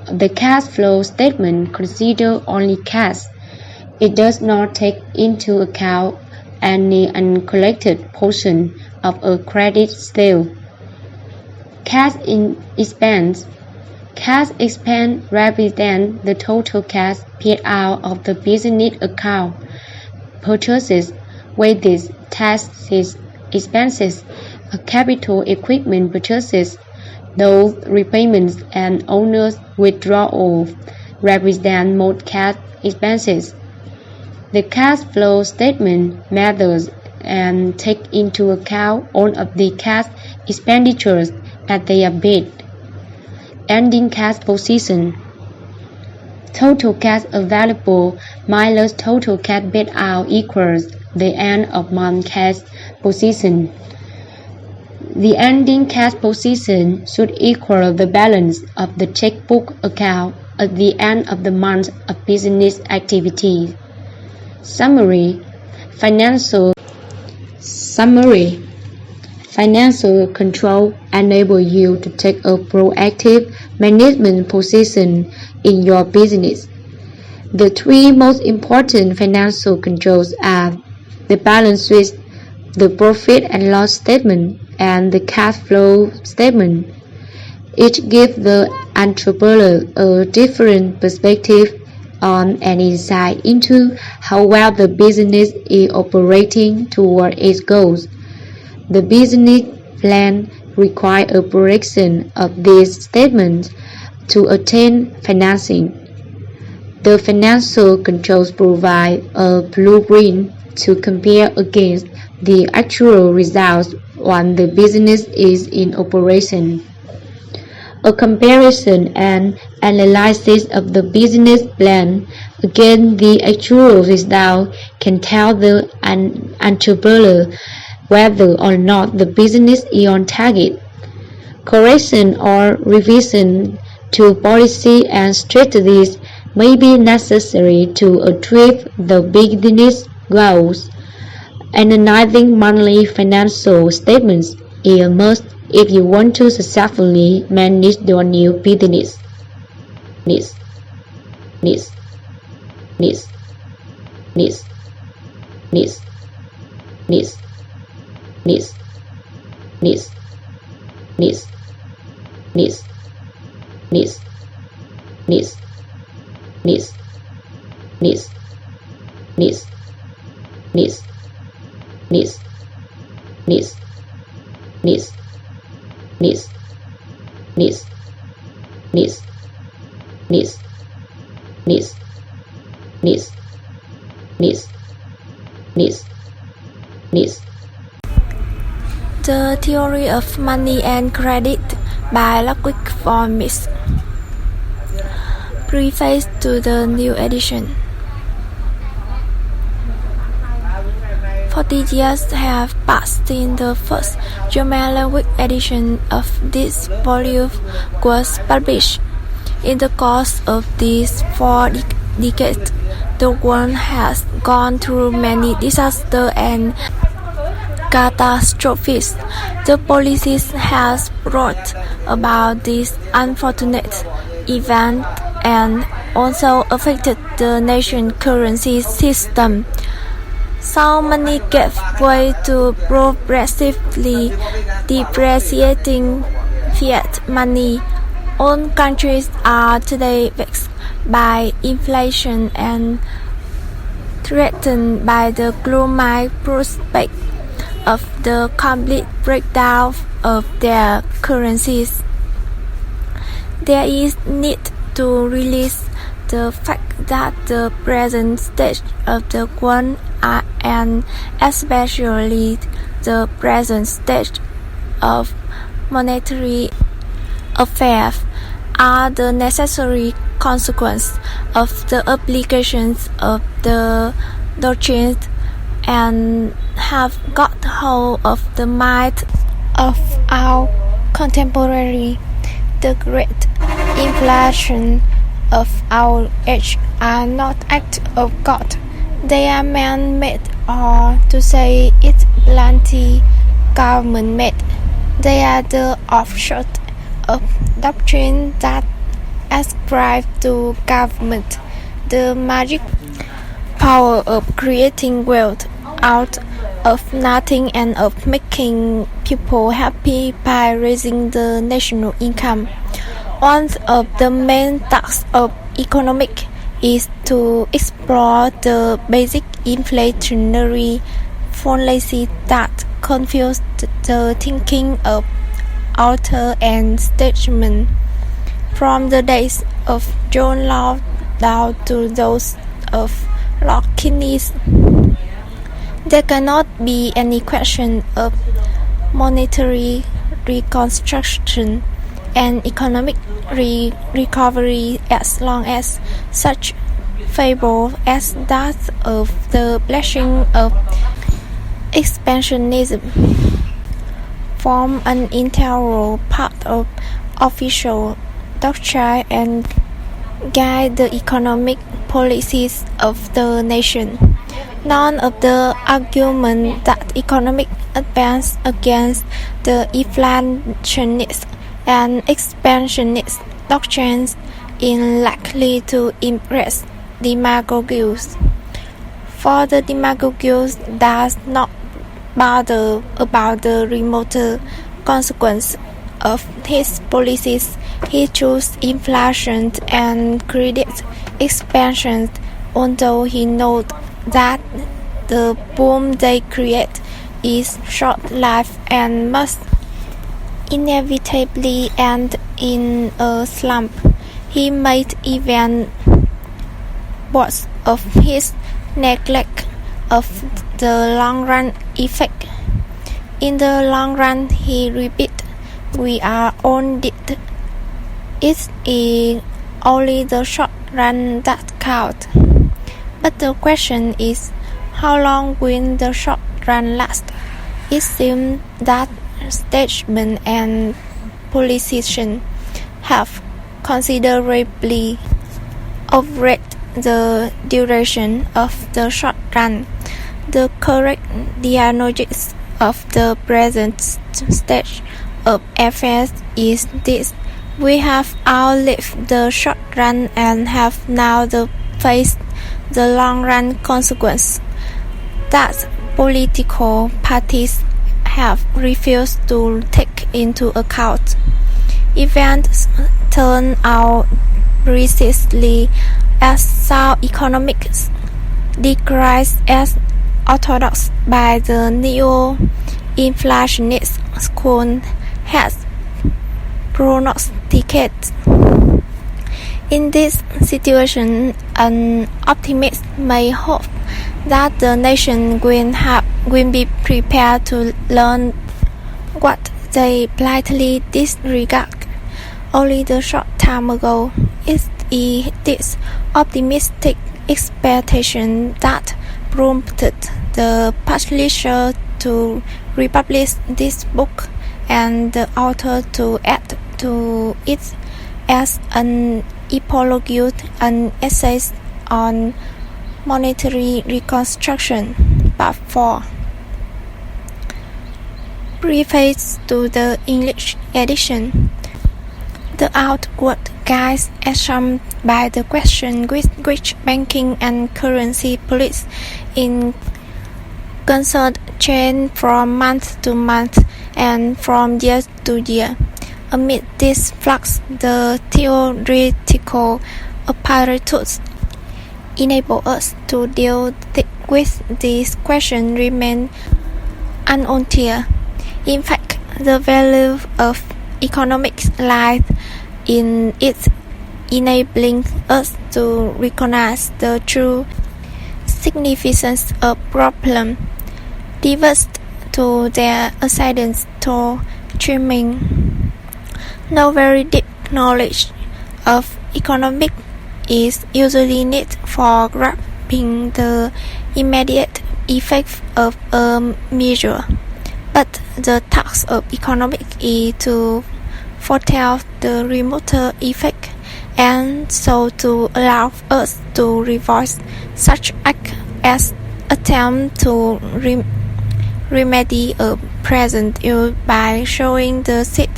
The cash flow statement considers only cash. It does not take into account any uncollected portion of a credit sale. Cash expense. Cash expense represents the total cash paid out of the business account. Purchases, wages, taxes, expenses, capital equipment purchases, those repayments and owner's withdrawals represent most cash expenses. The cash flow statement measures and takes into account all of the cash expenditures as they are paid. Ending cash position. Total cash available minus total cash paid out equals the end of month cash position. The ending cash position should equal the balance of the checkbook account at the end of the month of business activity. Summary. Financial control enables you to take a proactive management position in your business. The three most important financial controls are the balance sheet, the profit and loss statement, and the cash flow statement. Each gives the entrepreneur a different perspective on and insight into how well the business is operating toward its goals. The business plan requires a correction of these statements to attain financing. The financial controls provide a blueprint to compare against the actual results when the business is in operation. A comparison and analysis of the business plan against the actual result can tell the entrepreneur whether or not the business is on target. Correction or revision to policy and strategies may be necessary to achieve the business goals. Analyzing monthly financial statements is a must if you want to successfully manage your new business. The Theory of Money and Credit by Ludwig von Mises. Preface to the new edition. 40 years have passed since the first German language edition of this volume was published. In the course of these 4 decades, the world has gone through many disasters and catastrophes. The policies has brought about these unfortunate events and also affected the nation's currency system. So money gave way to progressively depreciating fiat money. All countries are today vexed by inflation and threatened by the gloomy prospect of the complete breakdown of their currencies. There is need to realize the fact that the present state of the world and especially the present state of monetary affairs are the necessary consequence of the applications of the doctrines and have got hold of the mind of our contemporary. The great inflation of our age are not acts of God. They are man-made, or to say it bluntly, government-made. They are the offshoot of doctrine that ascribe to government the magic power of creating wealth out of nothing and of making people happy by raising the national income. One of the main tasks of economics is to explore the basic inflationary fallacy that confuse the thinking of author and statesman. From the days of John Law down to those of Locke, there cannot be any question of monetary reconstruction and economic recovery as long as such fable as that of the blessing of expansionism form an integral part of official doctrine and guide the economic policies of the nation. None of the argument that economic advance against the inflationist and expansionist doctrines is likely to impress demagogues. For the demagogues does not bother about the remote consequence of his policies. He chooses inflation and credit expansion, although he knows that the boom they create is short-lived and must inevitably end in a slump. He might even boast of his neglect of the long-run effect. In the long run, he repeats, we are on it. It is only the short run that counts. But the question is, how long will the short run last? It seems that statesmen and politicians have considerably overrated the duration of the short run. The correct diagnosis of the present state of affairs is this: we have outlived the short run and have now to face the long run consequence that political parties have refused to take into account. Events turn out precisely as sound economics declared as orthodox by the neo-inflationist school has prognosticated. In this situation, an optimist may hope that the nation will be prepared to learn what they blindly disregard only a short time ago. It is this optimistic expectation that prompted the publisher to republish this book and the author to add to it as an apology an essay on monetary reconstruction, Part 4. Preface to the English edition. The outward guise assumed by the question which banking and currency policy in Concerns change from month to month and from year to year. Amid this flux, the theoretical apparatus enable us to deal with this question remain unanswered. In fact, the value of economics lies in its enabling us to recognize the true significance of problems diverse to their accidental trimming. No very deep knowledge of economics is usually needed for grasping the immediate effects of a measure, but the task of economics is to foretell the remoter effect, and so to allow us to revise such acts as attempt to remedy a present ill by showing the seed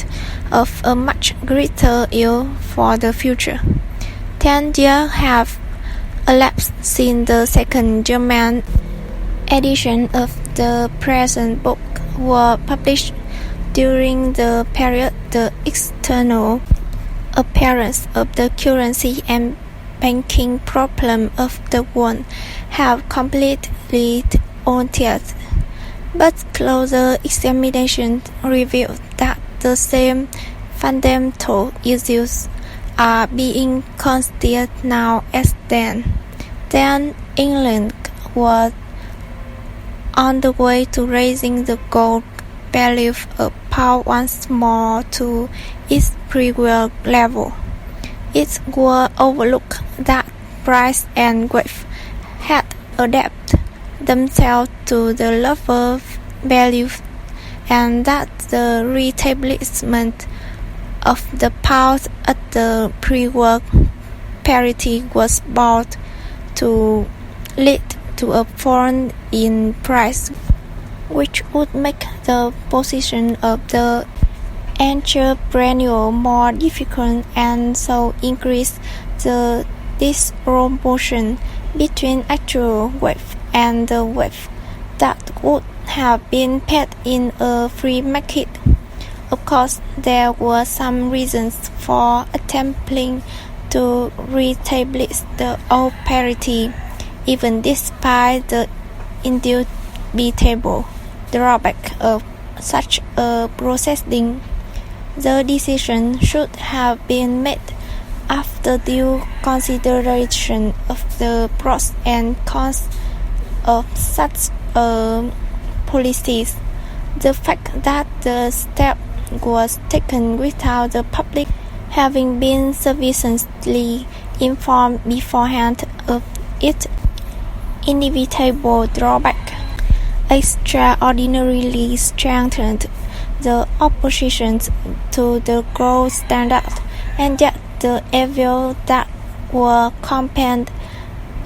of a much greater ill for the future. 10 years have elapsed since the second German edition of the present book was published. During the period, the external appearance of the currency and banking problem of the world have completely altered, but closer examination revealed that the same fundamental issues are being considered now as then. Then England was on the way to raising the gold value of pound once more to its pre-war level. It was overlooked that price and wealth had adapted themselves to the lower value, and that the reestablishment of the pound at the pre-war parity was bound to lead to a fall in price, which would make the position of the entrepreneur more difficult and so increase the disproportion between actual wealth and the wealth that would have been paid in a free market. Of course, there were some reasons for attempting to re-establish the old parity, even despite the indubitable drawback of such a proceeding. The decision should have been made after due consideration of the pros and cons of such policies. The fact that the step was taken without the public having been sufficiently informed beforehand of its inevitable drawback extraordinarily strengthened the opposition to the gold standard, and yet the evils that were complained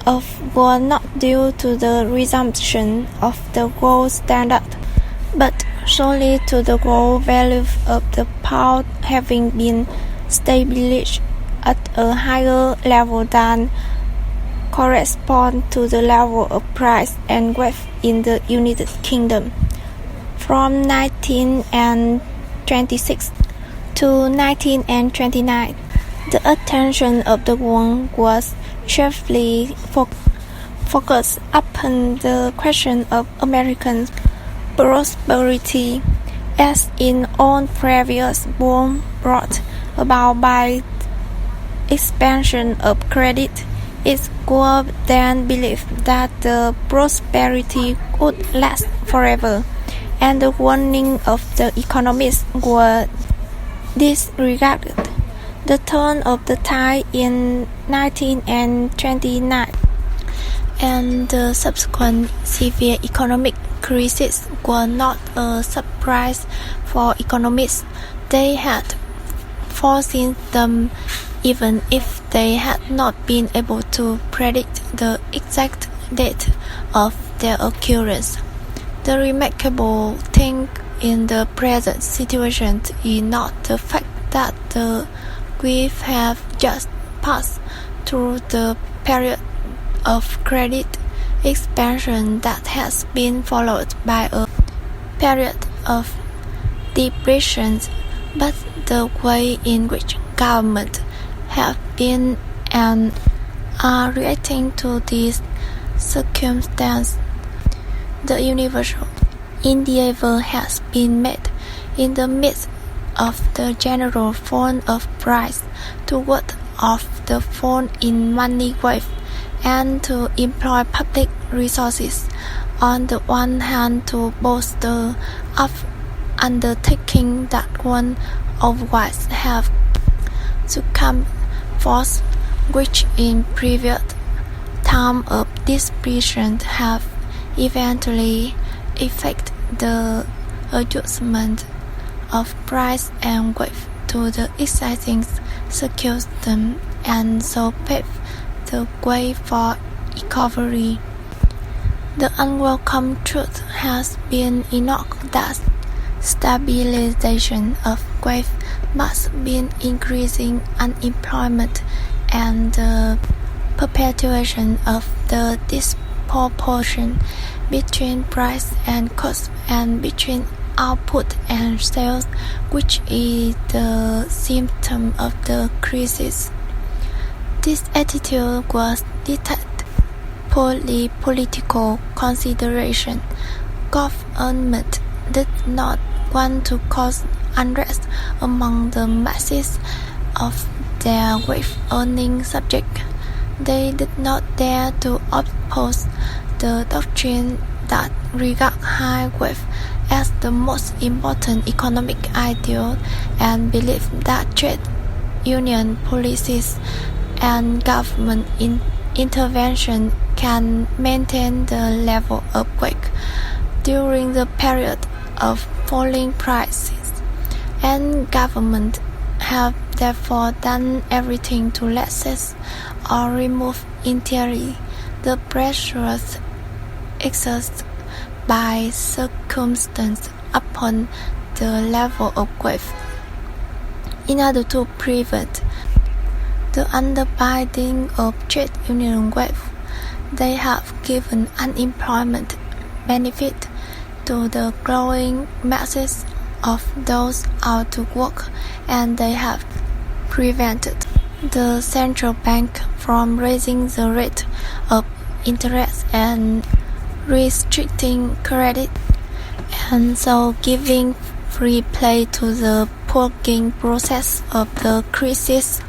of were not due to the resumption of the gold standard, but solely to the gold value of the pound having been established at a higher level than corresponds to the level of price and wealth in the United Kingdom. From 1926 to 1929, the attention of the world was chiefly focused upon the question of American prosperity, as in all previous booms brought about by expansion of credit. It was then believed that the prosperity would last forever, and the warning of the economists were disregarded. The turn of the tide in 1929 and the subsequent severe economic crisis were not a surprise for economists. They had foreseen them, even if they had not been able to predict the exact date of their occurrence. The remarkable thing in the present situation is not the fact that we have just passed through the period of credit expansion that has been followed by a period of depression, but the way in which governments have been and are reacting to these circumstances, the universal endeavor has been made in the midst of the general fall of price to ward off the fall in money wave and to employ public resources on the one hand to bolster up undertaking that would otherwise have succumbed force, which in previous time of depression have eventually effected the adjustment of price and wave to the existing circumstance and so pave the way for recovery. The unwelcome truth has been enough that stabilization of wave must be increasing unemployment and the perpetuation of the disproportion between price and cost and between output and sales, which is the symptom of the crisis. This attitude was detached purely political consideration. Government did not want to cause unrest among the masses of their wage-earning subjects. They did not dare to oppose the doctrine that regard high wage as the most important economic ideal and believe that trade union policies and government intervention can maintain the level of wage during the period of falling prices, and government have therefore done everything to lessen or remove entirely the pressures exerted by circumstance upon the level of wage. In order to prevent the underbidding of trade union wage, they have given unemployment benefit to the growing masses of those out of work, and they have prevented the central bank from raising the rate of interest and restricting credit, and so giving free play to the purging process of the crisis.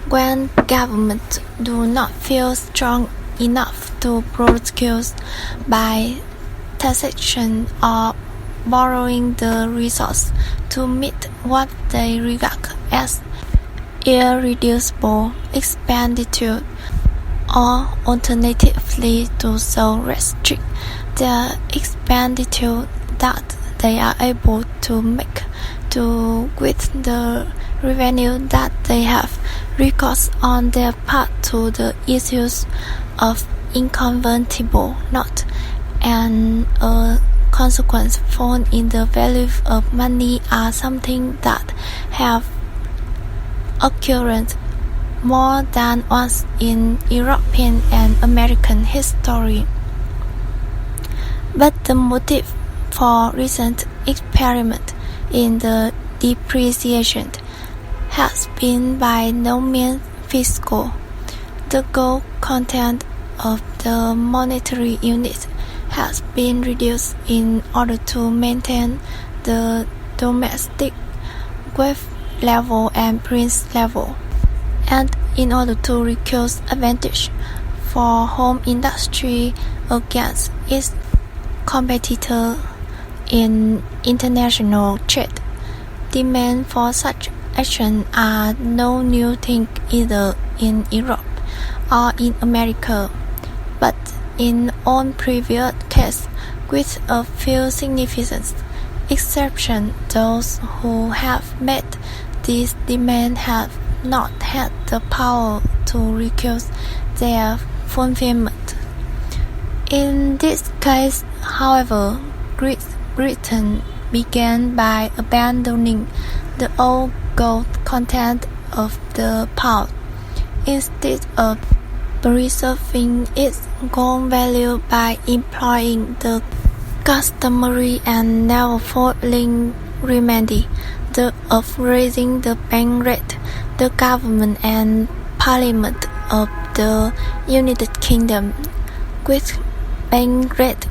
When governments do not feel strong enough to prosecute by taxation or borrowing the resource to meet what they regard as irreducible expenditure, or alternatively to so restrict their expenditure that they are able to make do with the revenue that they have recourse on their part to the issues of inconvertible note and a consequent fall in the value of money are something that have occurred more than once in European and American history. But the motive for recent experiment in the depreciation has been by no means fiscal. The gold content of the monetary unit has been reduced in order to maintain the domestic wage level and price level, and in order to recuse advantage for home industry against its competitor in international trade. Demand for such action are no new thing either in Europe or in America, but in all previous cases, with a few significant exceptions, those who have made these demands have not had the power to recuse their fulfillment. In this case, however, Great Britain began by abandoning the old gold content of the pound instead of preserving its gold value by employing the customary and never failing remedy of raising the bank rate. The government and parliament of the United Kingdom, with bank rate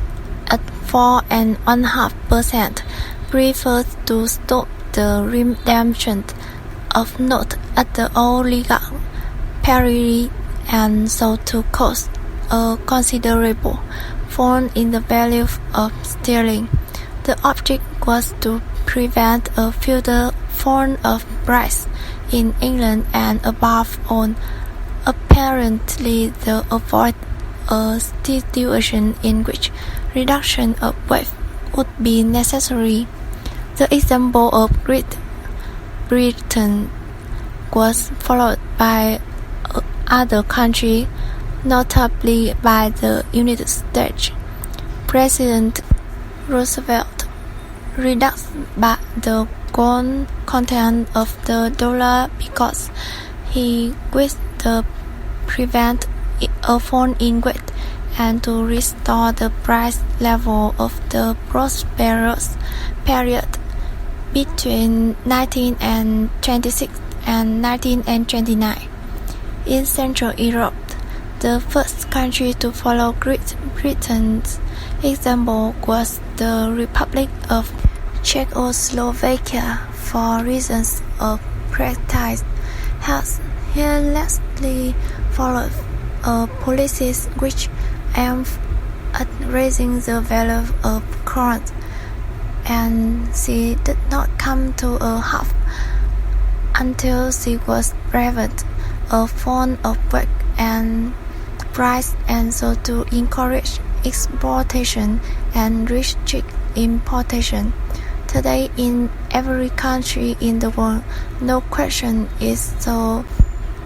at 4.5%, prefers to stop the redemption of notes at the old legal period and so to cause a considerable fall in the value of sterling. The object was to prevent a further fall of price in England and above all, apparently to avoid a situation in which reduction of wealth would be necessary. The example of Great Britain was followed by other countries, notably by the United States. President Roosevelt reduced the gold content of the dollar because he wished to prevent a fall in weight and to restore the price level of the prosperous period between 1926 and 1929. In Central Europe, the first country to follow Great Britain's example was the Republic of Czechoslovakia. For reasons of practice, has hastily followed a policy which aimed at raising the value of corn, and she did not come to a halt until she was prevented a fall of weight and price, and so to encourage exportation and restrict importation. Today, in every country in the world, no question is so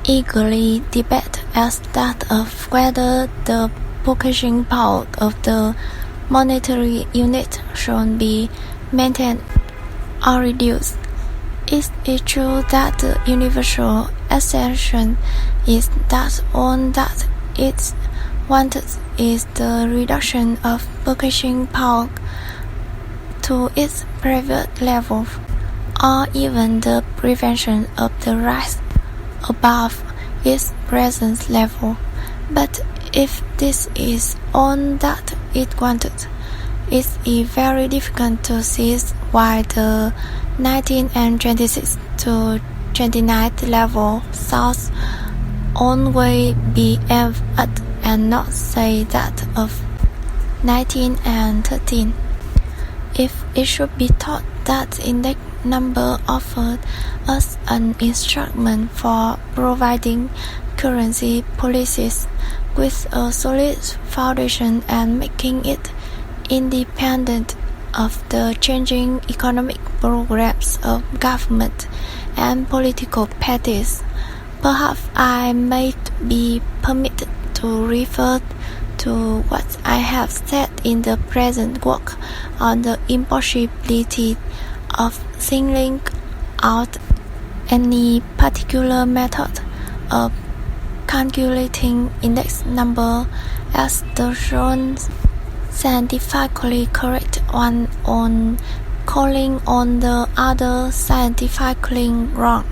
eagerly debated as that of whether the purchasing power of the monetary unit should be maintained or reduced. It is true that the universal assertion is that all that is wanted is the reduction of purchasing power to its previous level, or even the prevention of the rise above its present level. But if this is all that it wanted, it is very difficult to see why the 1926 to 29 level should always be aimed at and not say that of 1913. If it should be thought that index number offered us an instrument for providing currency policies with a solid foundation and making it independent of the changing economic programs of government and political parties, perhaps I may be permitted to refer to what I have said in the present work on the impossibility of singling out any particular method of calculating index number as the shown scientifically correct one on calling on the other scientifically wrong.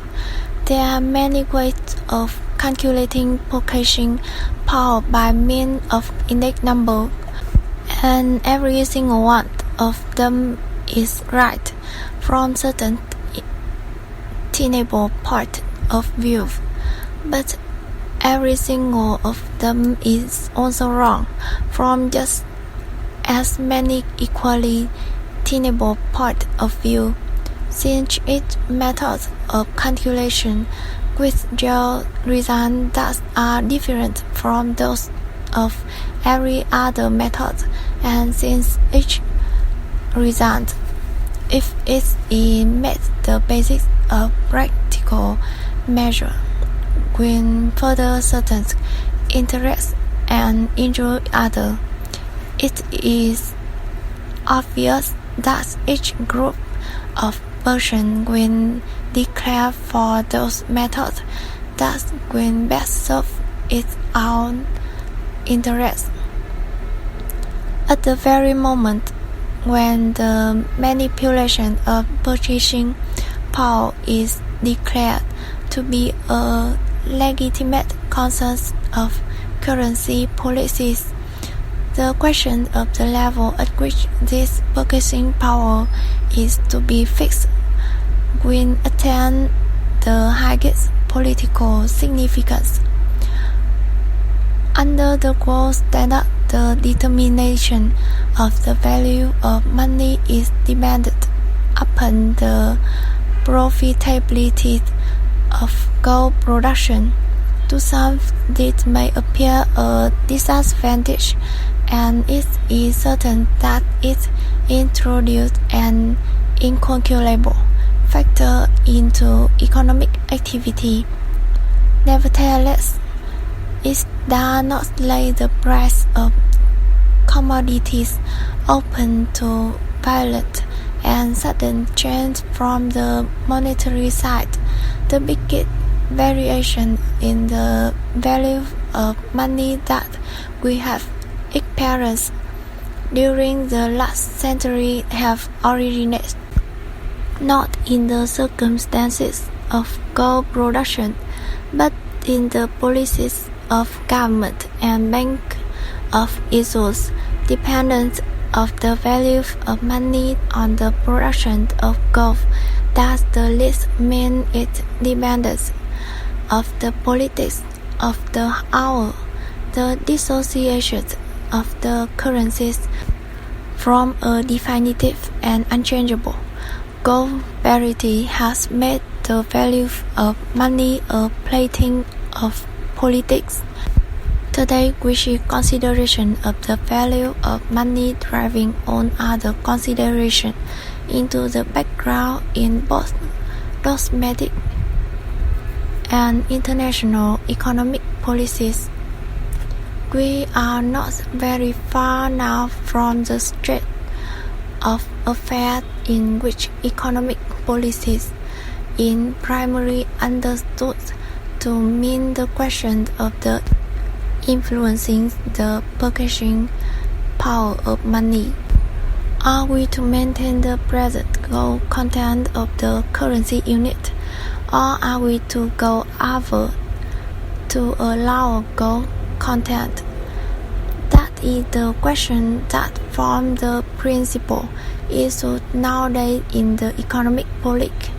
There are many ways of calculating purchasing power by means of index number, and every single one of them is right from certain tenable point of view, but every single of them is also wrong from just as many equally tenable point of view, since each method of calculation with their results that are different from those of every other method, and since each result, if it is made the basis of practical measure, will further certain interests and injure others, it is obvious that each group of persons will declare for those methods that will best serve its own interests. At the very moment when the manipulation of purchasing power is declared to be a legitimate concern of currency policies, the question of the level at which this purchasing power is to be fixed will attain the highest political significance. Under the gold standard, the determination of the value of money is dependent upon the profitability of gold production. To some, this may appear a disadvantage, and it is certain that it introduces an incalculable factor into economic activity. Nevertheless, it does not lay the price of commodities open to violent and sudden change from the monetary side. The biggest variation in the value of money that we have experienced during the last century have originated not in the circumstances of gold production, but in the policies of government and bank of issues dependent of the value of money on the production of gold. Thus the least mean it dependence of the politics of the hour, the dissociation of the currencies from a definitive and unchangeable gold parity has made the value of money a plaything of politics. Today we see consideration of the value of money driving all other considerations into the background in both domestic and international economic policies. We are not very far now from the state of affairs in which economic policies is primarily understood to mean the question of the influencing the purchasing power of money. Are we to maintain the present gold content of the currency unit, or are we to go over to a lower gold content? That is the question that forms the principal issue nowadays in the economic policy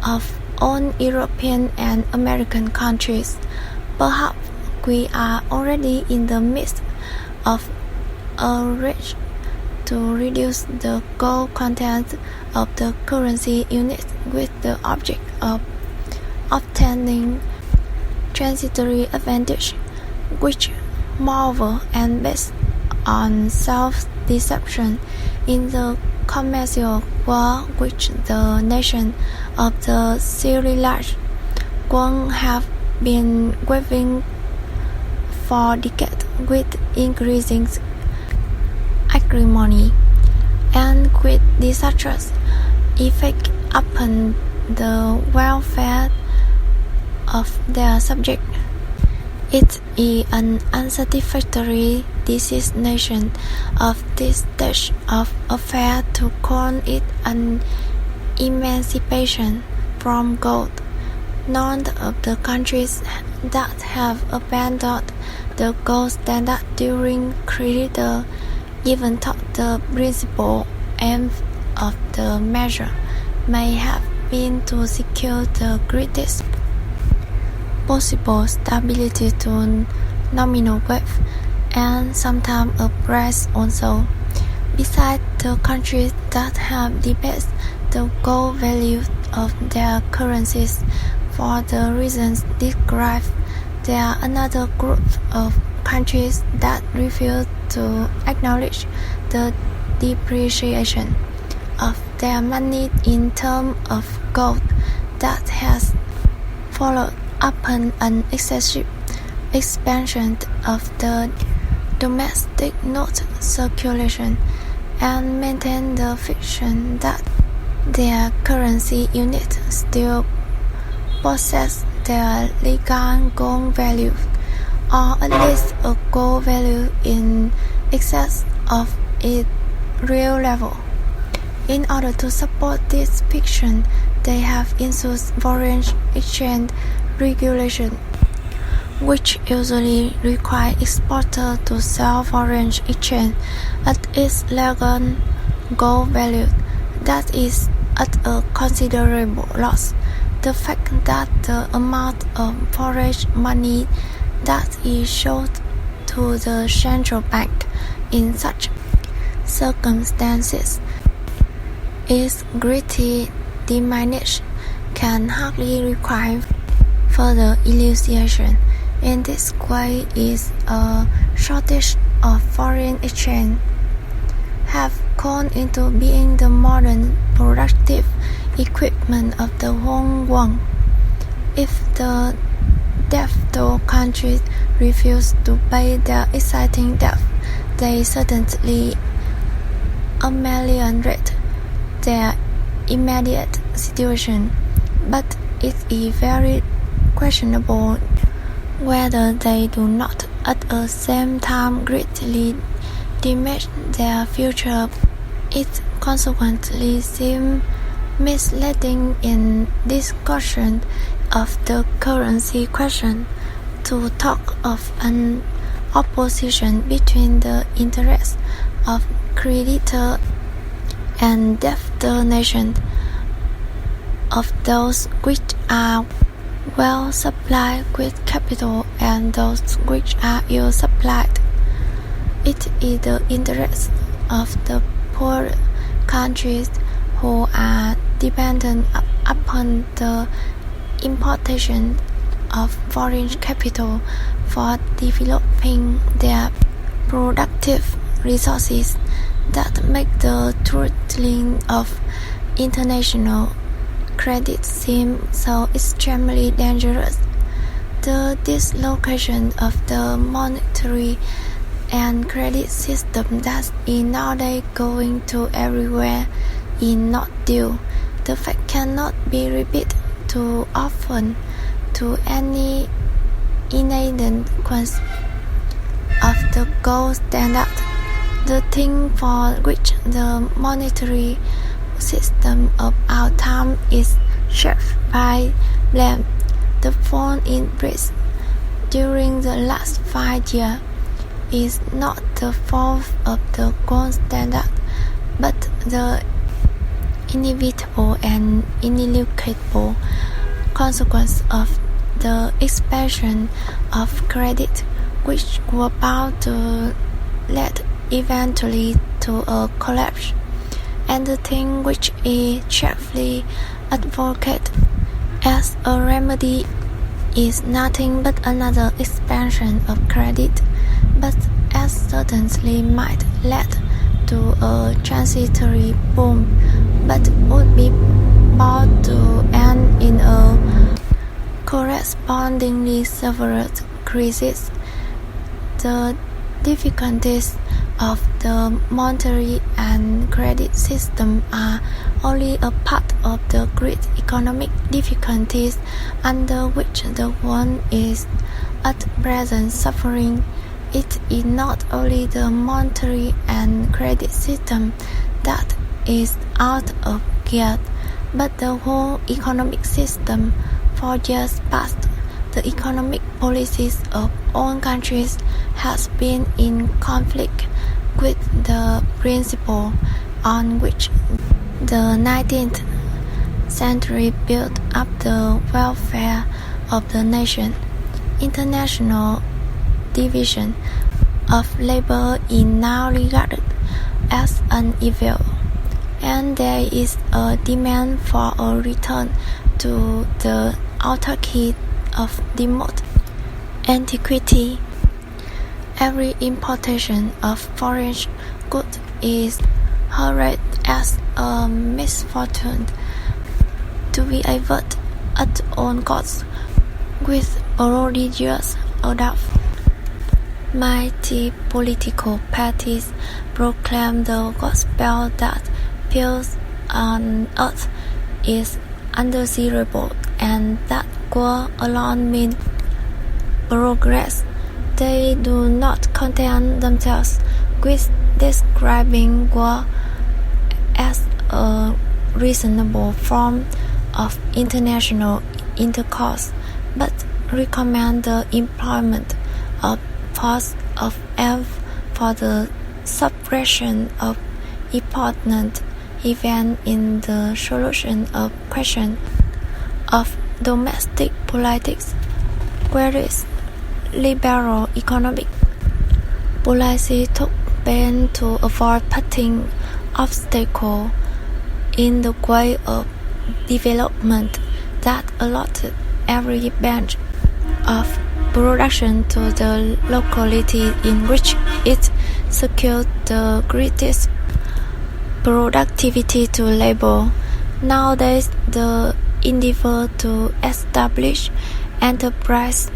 of all European and American countries. Perhaps we are already in the midst of a race to reduce the gold content of the currency unit with the object of obtaining transitory advantage, which, moreover, and based on self-deception in the commercial war which the nation of the civilized world have been waging for decades with increasing acrimony and with disastrous effect upon the welfare of their subjects. It is an unsatisfactory designation of this stage of affairs to call it an emancipation from gold. None of the countries that have abandoned the gold standard during critical even thought the principal aim of the measure may have been to secure the greatest possible stability to nominal wealth and sometimes a price also. Besides, the countries that have debased the gold value of their currencies for the reasons described, there are another group of countries that refuse to acknowledge the depreciation of their money in terms of gold that has followed upon an excessive expansion of the domestic note circulation and maintain the fiction that their currency unit still possess their legal gold value, or at least a gold value in excess of its real level. In order to support this fiction, they have introduced foreign exchange regulation, which usually require exporters to sell foreign exchange at its legal gold value, that is, at a considerable loss. The fact that the amount of foreign money that is sold to the central bank in such circumstances is greatly diminished can hardly require further elucidation. In this way, is a shortage of foreign exchange have gone into being the modern productive equipment of the whole world. If the debtor countries refuse to pay their existing debt, they certainly ameliorate their immediate situation, but it is very questionable whether they do not at the same time greatly damage their future. It consequently seems misleading in discussion of the currency question to talk of an opposition between the interests of creditor and debtor nations, of those which are well supplied with capital and those which are ill supplied. It is the interest of the poor countries who are dependent upon the importation of foreign capital for developing their productive resources that make the throttling of international credit seem so extremely dangerous. The dislocation of the monetary and credit system that is nowadays going to everywhere is not due. The fact cannot be repeated too often to any inadequacy of the gold standard. The thing for which the monetary system of our time is shaped by blame, the fall in price during the last 5 years is not the fault of the gold standard, but the inevitable and ineluctable consequence of the expansion of credit, which were bound to lead eventually to a collapse. And the thing which is chiefly advocated as a remedy is nothing but another expansion of credit, but as certainly might lead to a transitory boom, but would be bound to end in a correspondingly severe crisis. The difficulties of the monetary and credit system are only a part of the great economic difficulties under which the world is at present suffering. It is not only the monetary and credit system that is out of gear, but the whole economic system. For years past, the economic policies of all countries has been in conflict with the principle on which the 19th century built up the welfare of the nation. International division of labor is now regarded as an evil, and there is a demand for a return to the autarky of remote antiquity. Every importation of foreign goods is heralded as a misfortune to be averted at all costs, with prodigious odor. Mighty political parties proclaim the gospel that peace on earth is undesirable, and that goal alone mean progress. They do not content themselves with describing goal as a reasonable form of international intercourse, but recommend the employment of force of aim for the suppression of important events in the solution of questions of domestic politics, whereas liberal economic policy took pains to avoid putting obstacles in the way of development that allotted every branch of production to the locality in which it secured the greatest productivity to labor. Nowadays, the endeavor to establish enterprise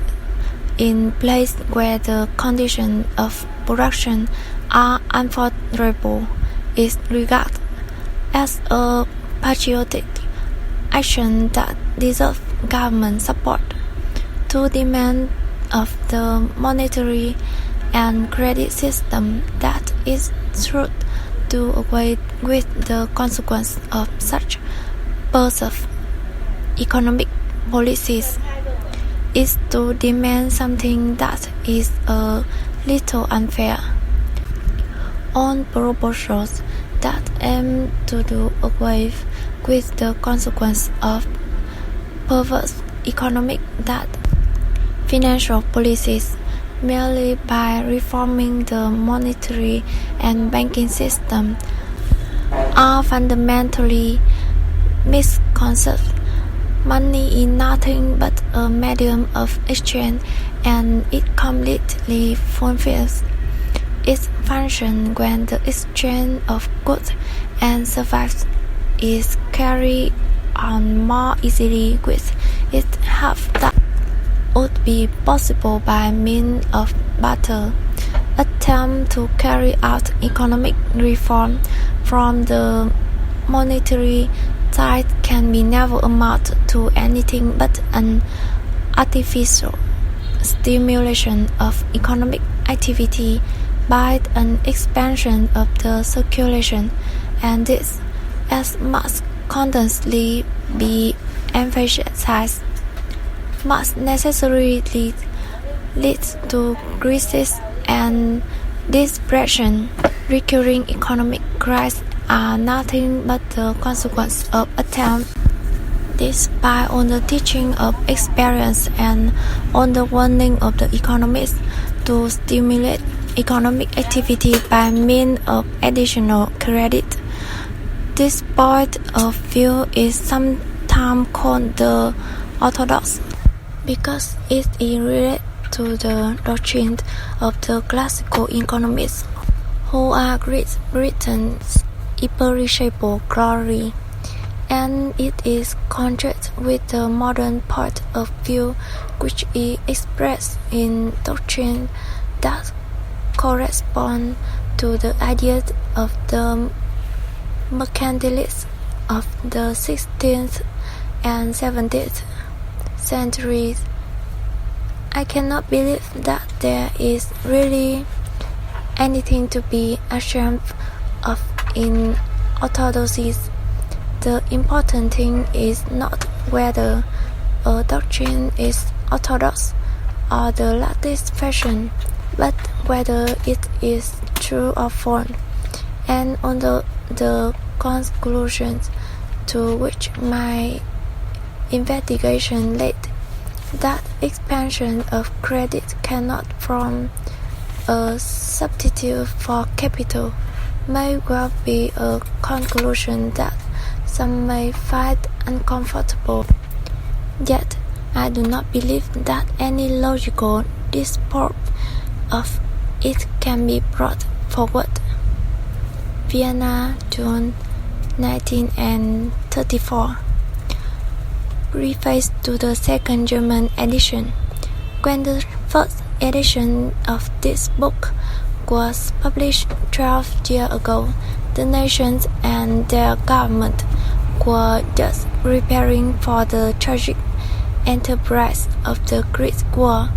in places where the conditions of production are unfavorable is regarded as a patriotic action that deserves government support. To demand of the monetary and credit system that is should do away with the consequence of such perverse economic policies is to demand something that is a little unfair. On proposals that aim to do away with the consequence of perverse economic that financial policies merely by reforming the monetary and banking system are fundamentally misconceived. Money is nothing but a medium of exchange, and it completely fulfills its function when the exchange of goods and services is carried on more easily with its help that would be possible by means of barter. Attempt to carry out economic reform from the monetary side can be never amount to anything but an artificial stimulation of economic activity by an expansion of the circulation, and this, as must constantly be emphasized, must necessarily lead to crisis and depression. Recurring economic crises are nothing but the consequence of attempts, despite on the teaching of experience and on the warning of the economists, to stimulate economic activity by means of additional credit. This point of view is sometimes called the orthodox because it is related to the doctrine of the classical economists, who are Great Britain's imperishable glory, and it is contrast with the modern point of view which is expressed in doctrine that correspond to the ideas of the mercantilists of the 16th and 17th centuries. I cannot believe that there is really anything to be ashamed of in orthodoxies. The important thing is not whether a doctrine is orthodox or the latest fashion, but whether it is true or false, and on the conclusions to which my investigation led, that expansion of credit cannot form a substitute for capital, may well be a conclusion that some may find uncomfortable. Yet, I do not believe that any logical dispute of it can be brought forward. Vienna, June 1934. Preface to the second German edition. When the first edition of this book was published 12 years ago, the nations and their government were just preparing for the tragic enterprise of the Great War.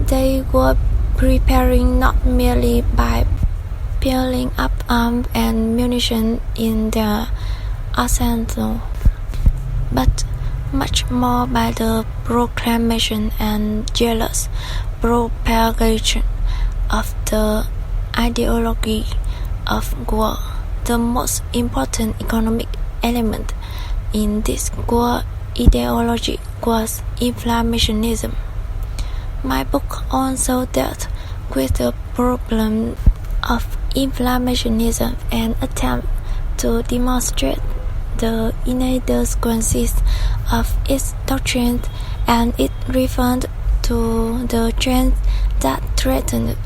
They were preparing not merely by piling up arms and munition in their arsenal, but much more by the proclamation and jealous propagation of the ideology of war. The most important economic element in this war ideology was inflationism. My book also dealt with the problem of inflationism and attempt to demonstrate the inadequacies of its doctrine, and it referred to the trends that threatened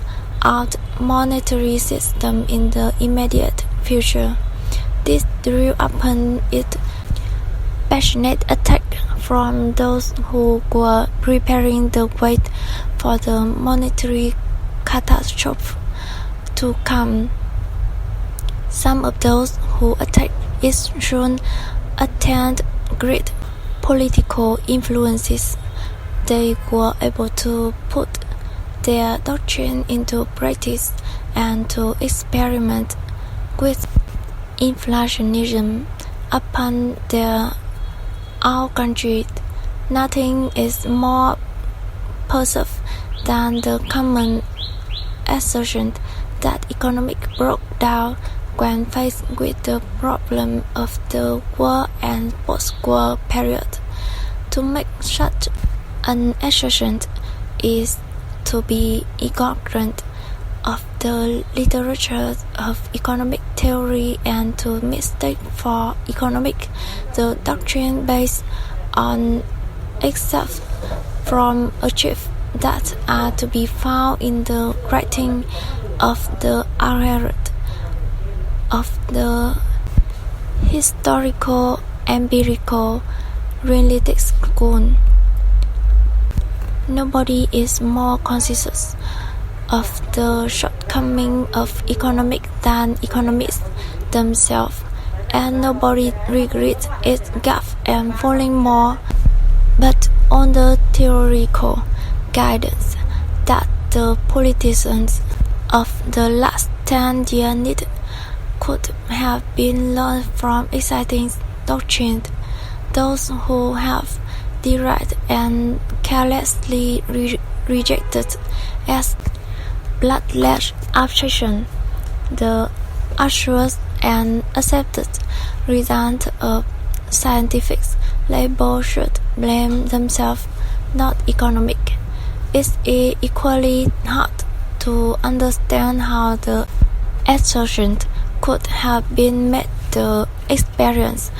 our monetary system in the immediate future. This drew upon it passionate attack from those who were preparing the way for the monetary catastrophe to come. Some of those who attacked it soon attained great political influences. They were able to put their doctrine into practice and to experiment with inflationism upon their own country. Nothing is more pervasive than the common assertion that economic broke down when faced with the problem of the war and post-war period. To make such an assertion is to be ignorant of the literature of economic theory and to mistake for economic the doctrine based on except from a truth that are to be found in the writing of the arrogant of the historical empirical realistic school. Nobody is more conscious of the shortcoming of economics than economists themselves, and nobody regrets its gaffe and falling more, but on the theoretical guidance that the politicians of the last 10 years needed could have been learned from exciting doctrine. Those who have derived and carelessly rejected as bloodless abstraction the assured and accepted result of scientific labor should blame themselves, not economic. It is equally hard to understand how the assertion could have been made. The experience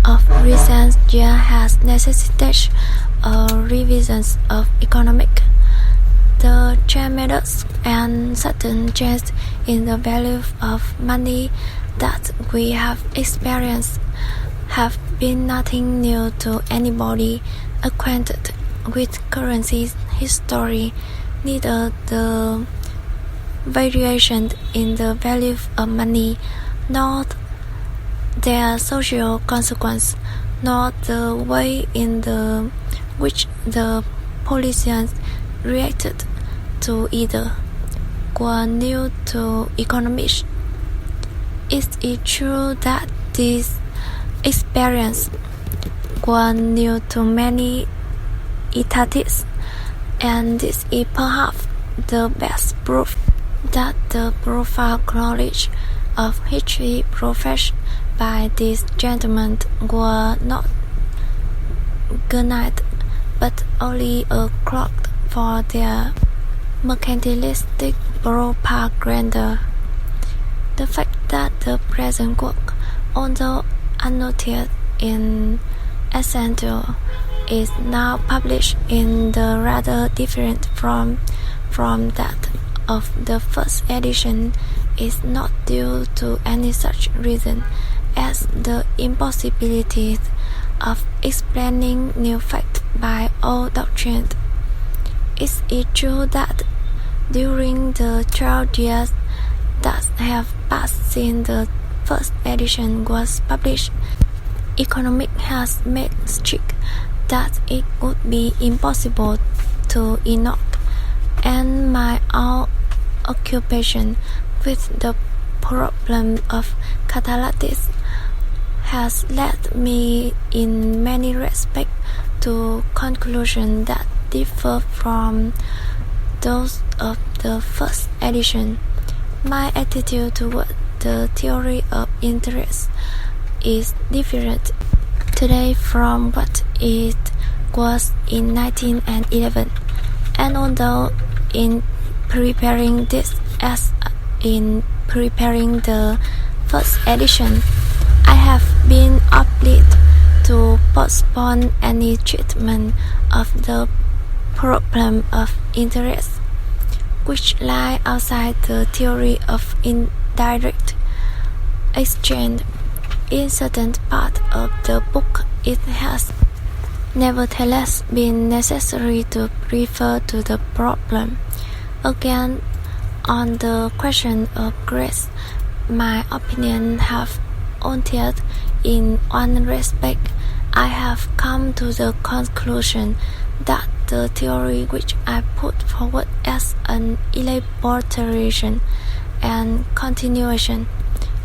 of recent years has necessitated a revision of economic. The tremendous and sudden change in the value of money that we have experienced have been nothing new to anybody acquainted with currency history. Neither the variation in the value of money, nor their social consequence, nor the way in which the politicians reacted to either, were new to economists. It is true that these experiences were new to many entities, and this is perhaps the best proof that the profound knowledge of history professed by these gentlemen were not garnered, but only a cloak for their mercantilistic propaganda. The fact that the present work, although annotated in essential, is now published in the rather different form from that of the first edition is not due to any such reason as the impossibility of explaining new facts by old doctrine. It is true that during the 12 years that have passed since the first edition was published, economics has made strict that it would be impossible to nhoc, and my own occupation with the problem of catalysis has led me in many respects to conclusions that differ from those of the first edition. My attitude toward the theory of interest is different today from what it was in 1911, and although in preparing this as in preparing the first edition, I have been obliged to postpone any treatment of the problem of interest, which lie outside the theory of indirect exchange. In certain parts of the book, it has nevertheless been necessary to refer to the problem. Again, on the question of grace, my opinion have altered in one respect. I have come to the conclusion that the theory which I put forward as an elaboration and continuation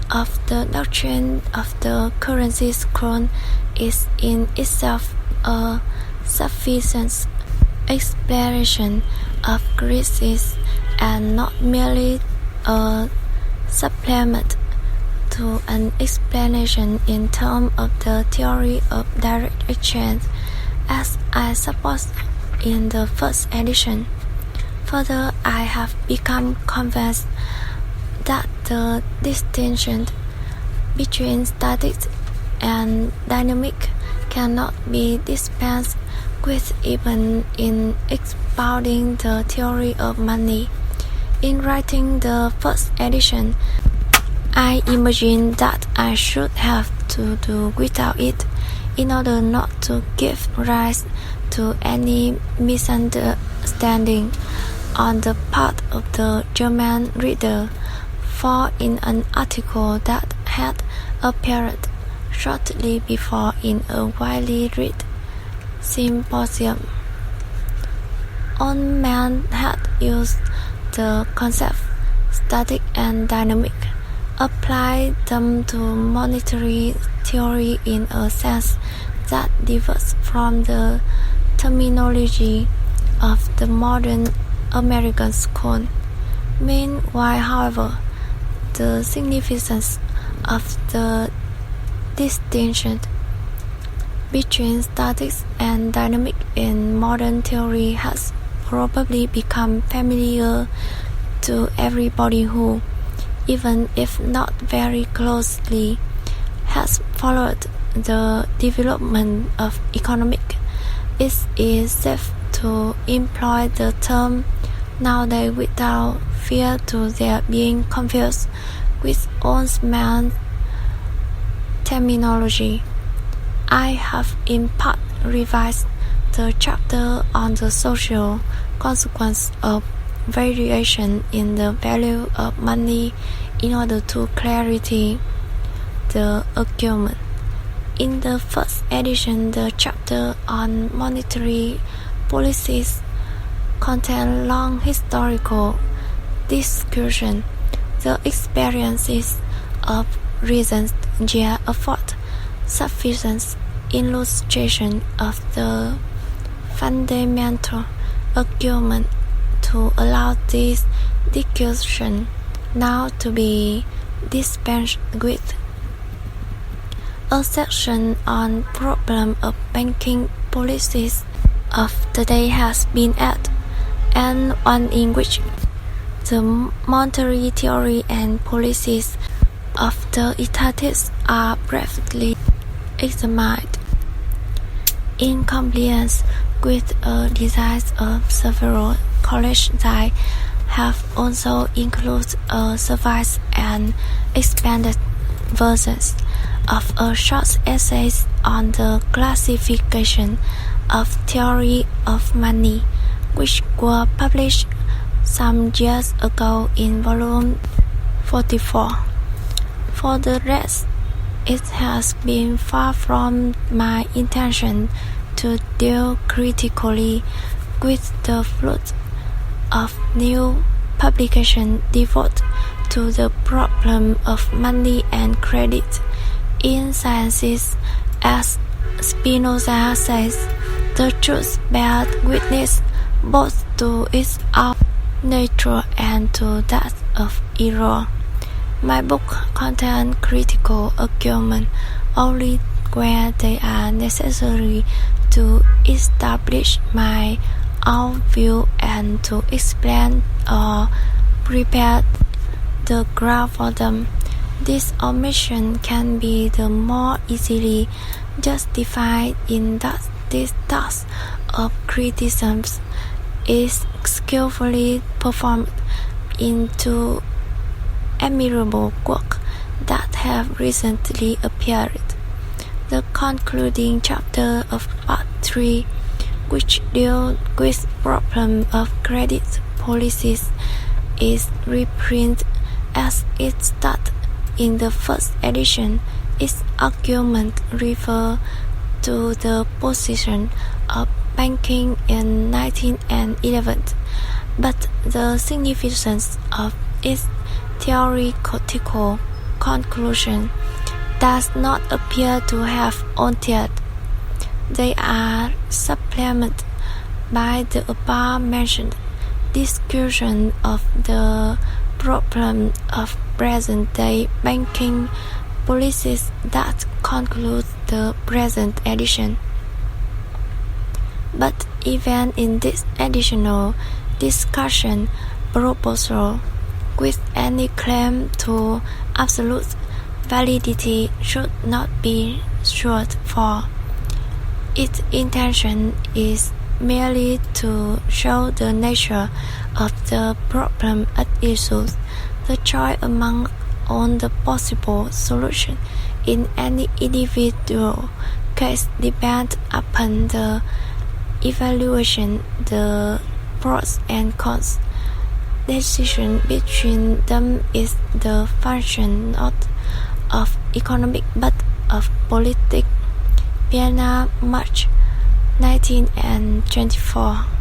of the doctrine of the currency's crown is in itself a sufficient explanation of crisis and not merely a supplement to an explanation in terms of the theory of direct exchange, as I supposed in the first edition. Further, I have become convinced that the distinction between static and dynamic cannot be dispensed with even in expounding the theory of money. In writing the first edition, I imagined that I should have to do without it in order not to give rise to any misunderstanding on the part of the German reader, for in an article that had appeared shortly before in a widely read symposium, Oldman had used the concept static and dynamic, applied them to monetary theory in a sense that differs from the terminology of the modern American school. Meanwhile, however, the significance of the distinction between static and dynamic in modern theory has probably become familiar to everybody who, even if not very closely, has followed the development of economic. It is safe to employ the term nowadays without fear to their being confused with Oldman's terminology. I have in part revised the chapter on the social consequence of variation in the value of money in order to clarify the argument. In the first edition, the chapter on monetary policies contained long historical discussion. The experiences of recent years afford sufficient illustration of the fundamental argument to allow this discussion now to be dispensed with. A section on problem of banking policies of the day has been added, and one in which the monetary theory and policies of the etatists are briefly examined. In compliance with a desire of several colleges, I have also included a revised and expanded versions of a short essay on the classification of theory of money, which were published some years ago in volume 44. For the rest, it has been far from my intention to deal critically with the flood of new publications devoted to the problem of money and credit. In sciences, as Spinoza says, the truth bears witness both to its own nature and to that of error. My book contains critical arguments only where they are necessary to establish my own view and to explain or prepare the ground for them. This omission can be the more easily justified in that this task of criticism is skillfully performed in two admirable works that have recently appeared. The concluding chapter of Part 3, which deals with the problem of credit policies, is reprinted as it started in the first edition. Its argument refers to the position of banking in 1911, but the significance of its theoretical conclusion does not appear to have altered. They are supplemented by the above-mentioned discussion of the problem of present-day banking policies that concludes the present edition. But even in this additional discussion proposal, with any claim to absolute validity should not be sought for. Its intention is merely to show the nature of the problem at issue. The choice among all the possible solutions in any individual case depends upon the evaluation, the pros and cons. Decision between them is the function not of economic but of politics. Vienna, March 1924.